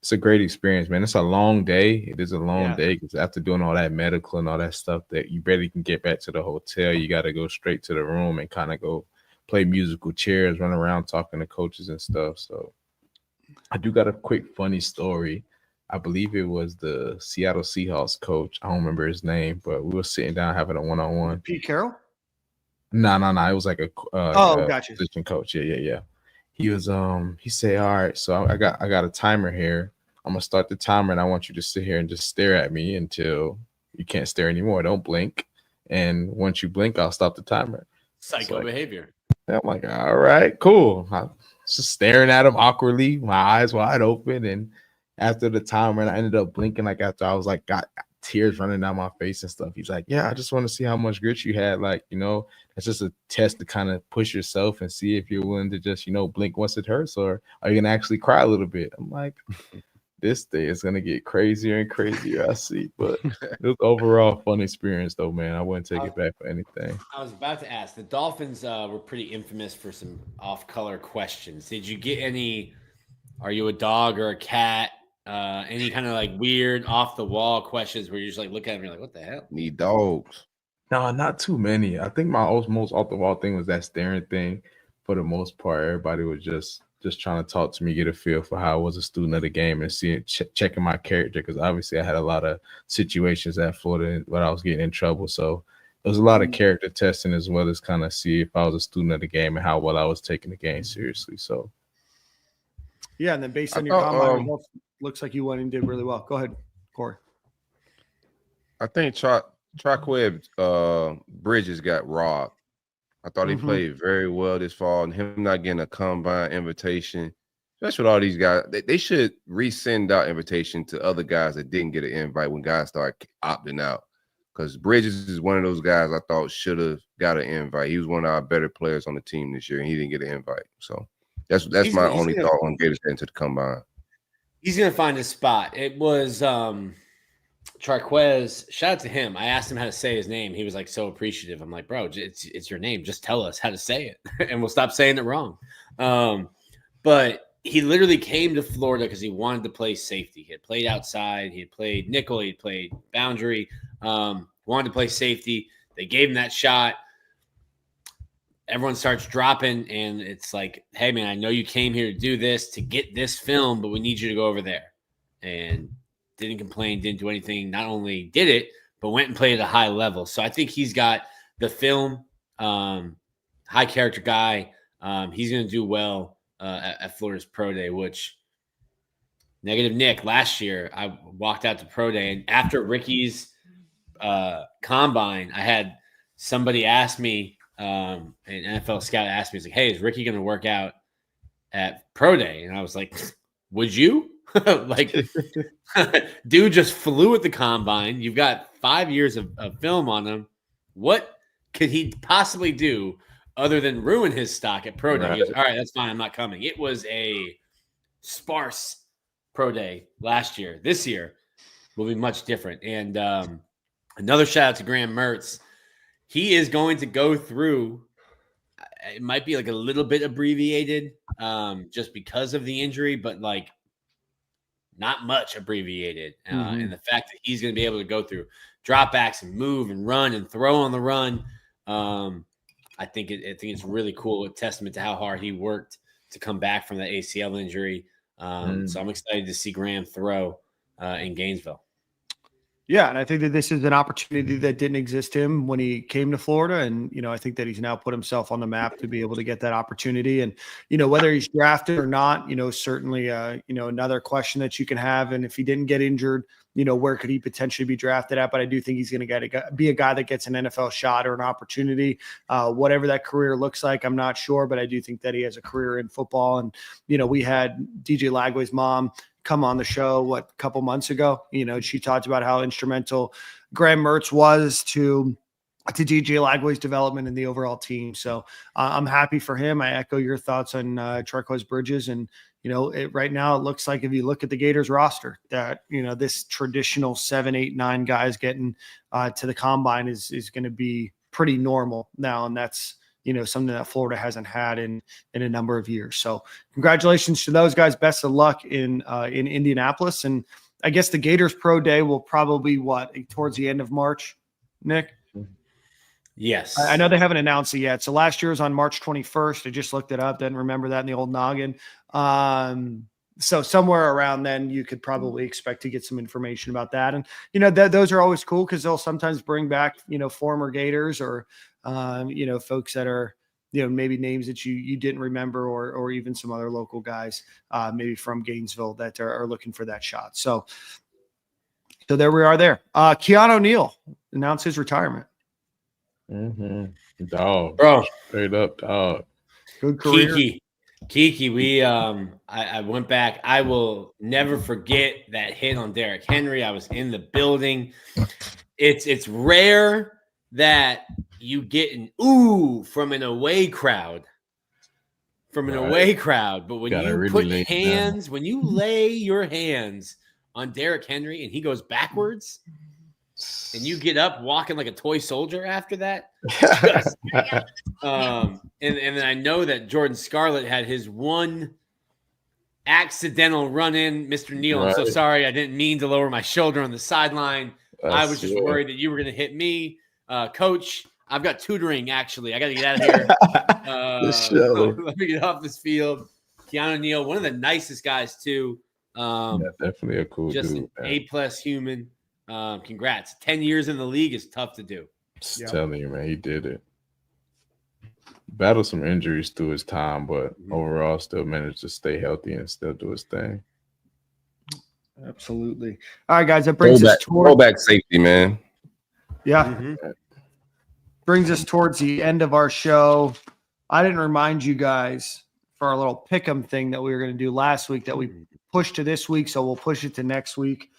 it's a great experience, man. It's a long day. It is a long day because after doing all that medical and all that stuff that you barely can get back to the hotel, you got to go straight to the room and kind of go play musical chairs, run around talking to coaches and stuff. So I do got a quick funny story. I believe it was the Seattle Seahawks coach. I don't remember his name, but we were sitting down having a one-on-one. Pete Carroll? No. It was like a gotcha. position coach. Yeah. He was he said, all right, so I got a timer here. I'm gonna start the timer and I want you to sit here and just stare at me until you can't stare anymore. Don't blink. And once you blink, I'll stop the timer. Psycho behavior. I'm like, all right, cool. I was just staring at him awkwardly, my eyes wide open. And after the timer, and I ended up blinking, like after I was like got tears running down my face and stuff. He's like, yeah, I just want to see how much grit you had. Like, it's just a test to kind of push yourself and see if you're willing to just, blink once it hurts, or are you going to actually cry a little bit? I'm like, this day is going to get crazier and crazier, I see. But it was overall a fun experience, though, man. I wouldn't take it back for anything. I was about to ask. The Dolphins were pretty infamous for some off-color questions. Did you get any, are you a dog or a cat? Any kind of like weird off-the-wall questions where you just like look at them and you're like, what the hell? Need dogs. No, not too many. I think my most off-the-wall thing was that staring thing. For the most part, everybody was just trying to talk to me, get a feel for how I was a student of the game and checking my character, because obviously I had a lot of situations at Florida where I was getting in trouble. So there was a lot of character testing as well as kind of see if I was a student of the game and how well I was taking the game seriously. So yeah, and then based on your combine results, looks like you went and did really well. Go ahead, Corey. I think Traquair Bridges got robbed. I thought he played very well this fall, and him not getting a combine invitation, especially with all these guys, they should resend out invitation to other guys that didn't get an invite when guys start opting out. Because Bridges is one of those guys I thought should have got an invite. He was one of our better players on the team this year, and he didn't get an invite. So that's my only thought on Gators getting to the combine. He's going to find a spot. It was Traquez. Shout out to him. I asked him how to say his name. He was like so appreciative. I'm like, bro, it's your name. Just tell us how to say it, and we'll stop saying it wrong. But he literally came to Florida because he wanted to play safety. He had played outside. He had played nickel. He had played boundary. Wanted to play safety. They gave him that shot. Everyone starts dropping, and it's like, hey, man, I know you came here to do this, to get this film, but we need you to go over there. And didn't complain, didn't do anything. Not only did it, but went and played at a high level. So I think he's got the film, high character guy. He's going to do well at Florida's Pro Day, which negative Nick last year, I walked out to Pro Day, and after Ricky's combine, I had somebody ask me, an NFL scout asked me, he's like, hey, is Ricky going to work out at Pro Day? And I was like, would you? Like, dude just flew at the combine. You've got 5 years of film on him. What could he possibly do other than ruin his stock at Pro Day? Right. He goes, all right, that's fine. I'm not coming. It was a sparse Pro Day last year. This year will be much different. And another shout out to Graham Mertz. He is going to go through, it might be like a little bit abbreviated just because of the injury, but like not much abbreviated. And the fact that he's going to be able to go through dropbacks and move and run and throw on the run, I think it's really cool. A testament to how hard he worked to come back from the ACL injury. So I'm excited to see Graham throw in Gainesville. Yeah, and I think that this is an opportunity that didn't exist to him when he came to Florida. And, I think that he's now put himself on the map to be able to get that opportunity. And, whether he's drafted or not, certainly, another question that you can have. And if he didn't get injured, where could he potentially be drafted at? But I do think he's going to be a guy that gets an NFL shot or an opportunity. Whatever that career looks like, I'm not sure, but I do think that he has a career in football. And, we had DJ Lagway's mom come on the show, a couple months ago. She talked about how instrumental Graham Mertz was to DJ Lagway's development in the overall team. So I'm happy for him. I echo your thoughts on Traquez Bridges. And, right now it looks like if you look at the Gators roster that, this traditional 7, 8, 9 guys getting to the combine is going to be pretty normal now. And that's, something that Florida hasn't had in a number of years. So congratulations to those guys. Best of luck in Indianapolis. And I guess the Gators Pro Day will probably towards the end of March, Nick? Yes. I know they haven't announced it yet. So last year was on March 21st. I just looked it up. Didn't remember that in the old noggin. So somewhere around then you could probably expect to get some information about that. And, those are always cool because they'll sometimes bring back, former Gators or, folks that are, maybe names that you didn't remember or even some other local guys, maybe from Gainesville that are looking for that shot. So there we are there. Keanu O'Neal announced his retirement. Dog. Bro. Straight up, dog. Good career. Kiki, we I went back. I will never forget that hit on Derrick Henry. I was in the building. It's rare that you get an ooh from an away crowd. But when you really put when you lay your hands on Derrick Henry and he goes backwards and you get up walking like a toy soldier after that. And then I know that Jordan Scarlett had his one accidental run in. Mr. Neal, I'm so sorry. I didn't mean to lower my shoulder on the sideline. I was just worried that you were going to hit me. Coach, I've got tutoring, actually. I got to get out of here. Let me get off this field. Keanu O'Neal, one of the nicest guys, too. Definitely a cool just dude. Just an A+ human. Congrats. 10 years in the league is tough to do. Just telling you, man, he did it. Battled some injuries through his time, but overall still managed to stay healthy and still do his thing. Absolutely. All right, guys, that brings us towards throwback safety, man. Yeah. Brings us towards the end of our show. I didn't remind you guys for our little pick'em thing that we were going to do last week that we pushed to this week, so we'll push it to next week.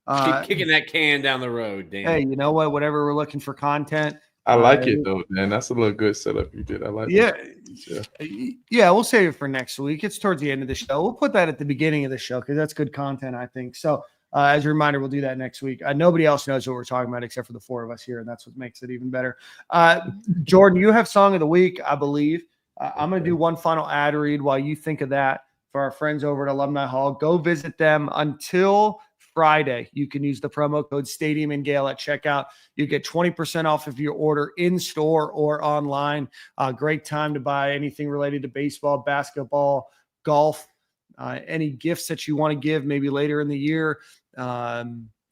Keep kicking that can down the road, Dan. Hey, you know what? Whatever we're looking for content. I like it though, man. That's a little good setup you did. I like it. Yeah, we'll save it for next week. It's towards the end of the show. We'll put that at the beginning of the show because that's good content, I think. So as a reminder, we'll do that next week. Nobody else knows what we're talking about except for the four of us here, and that's what makes it even better. Jordan, you have Song of the Week, I believe. I'm going to do one final ad read while you think of that for our friends over at Alumni Hall. Go visit them until Friday. You can use the promo code Stadium and Gale at checkout. You get 20% off of your order in store or online. Great time to buy anything related to baseball, basketball, golf, any gifts that you want to give maybe later in the year.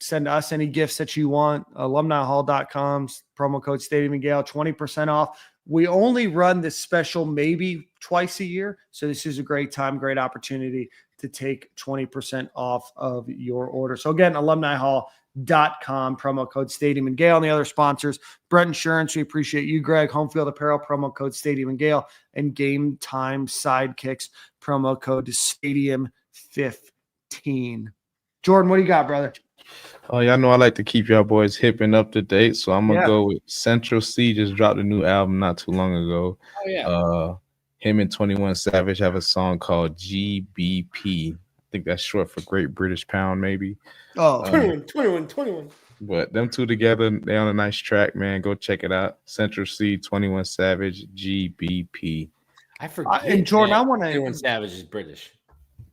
Send us any gifts that you want. AlumniHall.com, promo code Stadium and Gale, 20% off. We only run this special maybe twice a year. So this is a great time, great opportunity to take 20% off of your order. So again, alumnihall.com, promo code Stadium and Gale, and the other sponsors, Brent Insurance. We appreciate you, Greg. Home Field Apparel, promo code Stadium and Gale, and Game Time Sidekicks, promo code Stadium 15. Jordan, what do you got, brother? Oh, y'all know I like to keep y'all boys hip and up to date, so I'm gonna go with Central C. Just dropped a new album not too long ago. Oh yeah. Him and 21 Savage have a song called GBP. I think that's short for Great British Pound, maybe. Oh, 21. But them two together, they're on a nice track, man. Go check it out. Central C, 21 Savage, GBP. I forget. And Jordan, I want to. 21 Savage is British.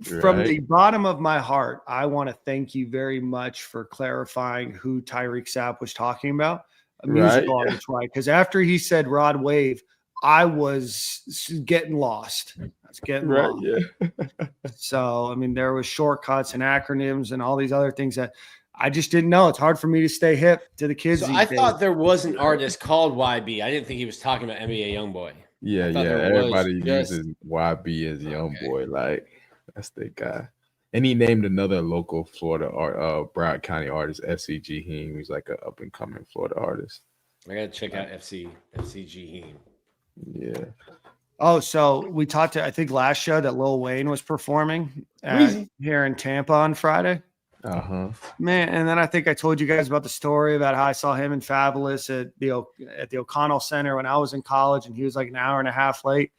From the bottom of my heart, I want to thank you very much for clarifying who Tyreak Sapp was talking about. A musical artist, right? Because after he said Rod Wave, I was getting lost. I was getting lost. Yeah. So, I mean, there was shortcuts and acronyms and all these other things that I just didn't know. It's hard for me to stay hip to the kids. So I thought there was an artist called YB. I didn't think he was talking about NBA Youngboy. Yeah. Everybody uses YB as Youngboy. Like, that's the guy. And he named another local Florida Broward County artist, FCG Heem. He's like an up and coming Florida artist. I gotta check out FCG Heem. Yeah. Oh, so we talked to, I think last show that Lil Wayne was performing here in Tampa on Friday. Man, and then I think I told you guys about the story about how I saw him and Fabulous at the O'Connell Center when I was in college, and he was like an hour and a half late.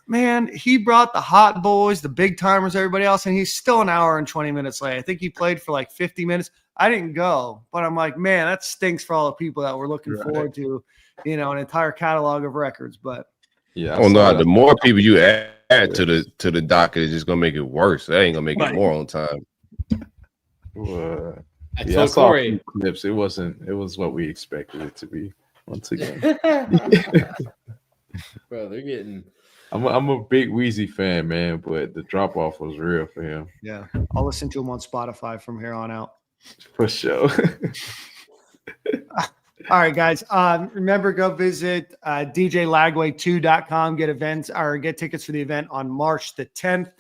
Man, he brought the hot boys, the big timers, everybody else, and he's still an hour and 20 minutes late. I think he played for like 50 minutes. I didn't go, but I'm like, man, that stinks for all the people that were looking forward to, an entire catalog of records. But yeah, I don't know. The more people you add to the docket, it's just gonna make it worse. That ain't gonna make it more on time. I saw Corey clips. It was what we expected it to be. Once again, bro, they're getting. I'm a big Weezy fan, man, but the drop off was real for him. Yeah, I'll listen to him on Spotify from here on out. For sure. All right, guys. Remember, go visit djlagway2.com. Get events or get tickets for the event on March the 10th.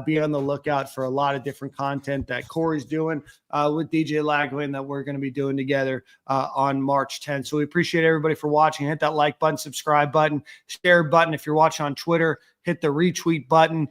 Be on the lookout for a lot of different content that Corey's doing with DJ Lagway and that we're going to be doing together on March 10th. So we appreciate everybody for watching. Hit that like button, subscribe button, share button. If you're watching on Twitter, hit the retweet button.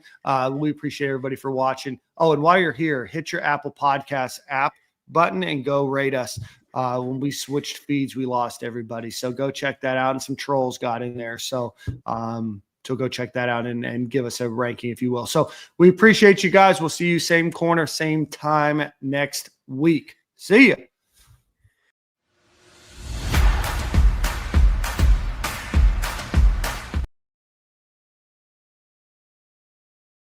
We appreciate everybody for watching. Oh, and while you're here, hit your Apple Podcasts app button and go rate us. When we switched feeds, we lost everybody. So go check that out. And some trolls got in there. So go check that out and give us a ranking, if you will. So we appreciate you guys. We'll see you same corner, same time next week. See ya.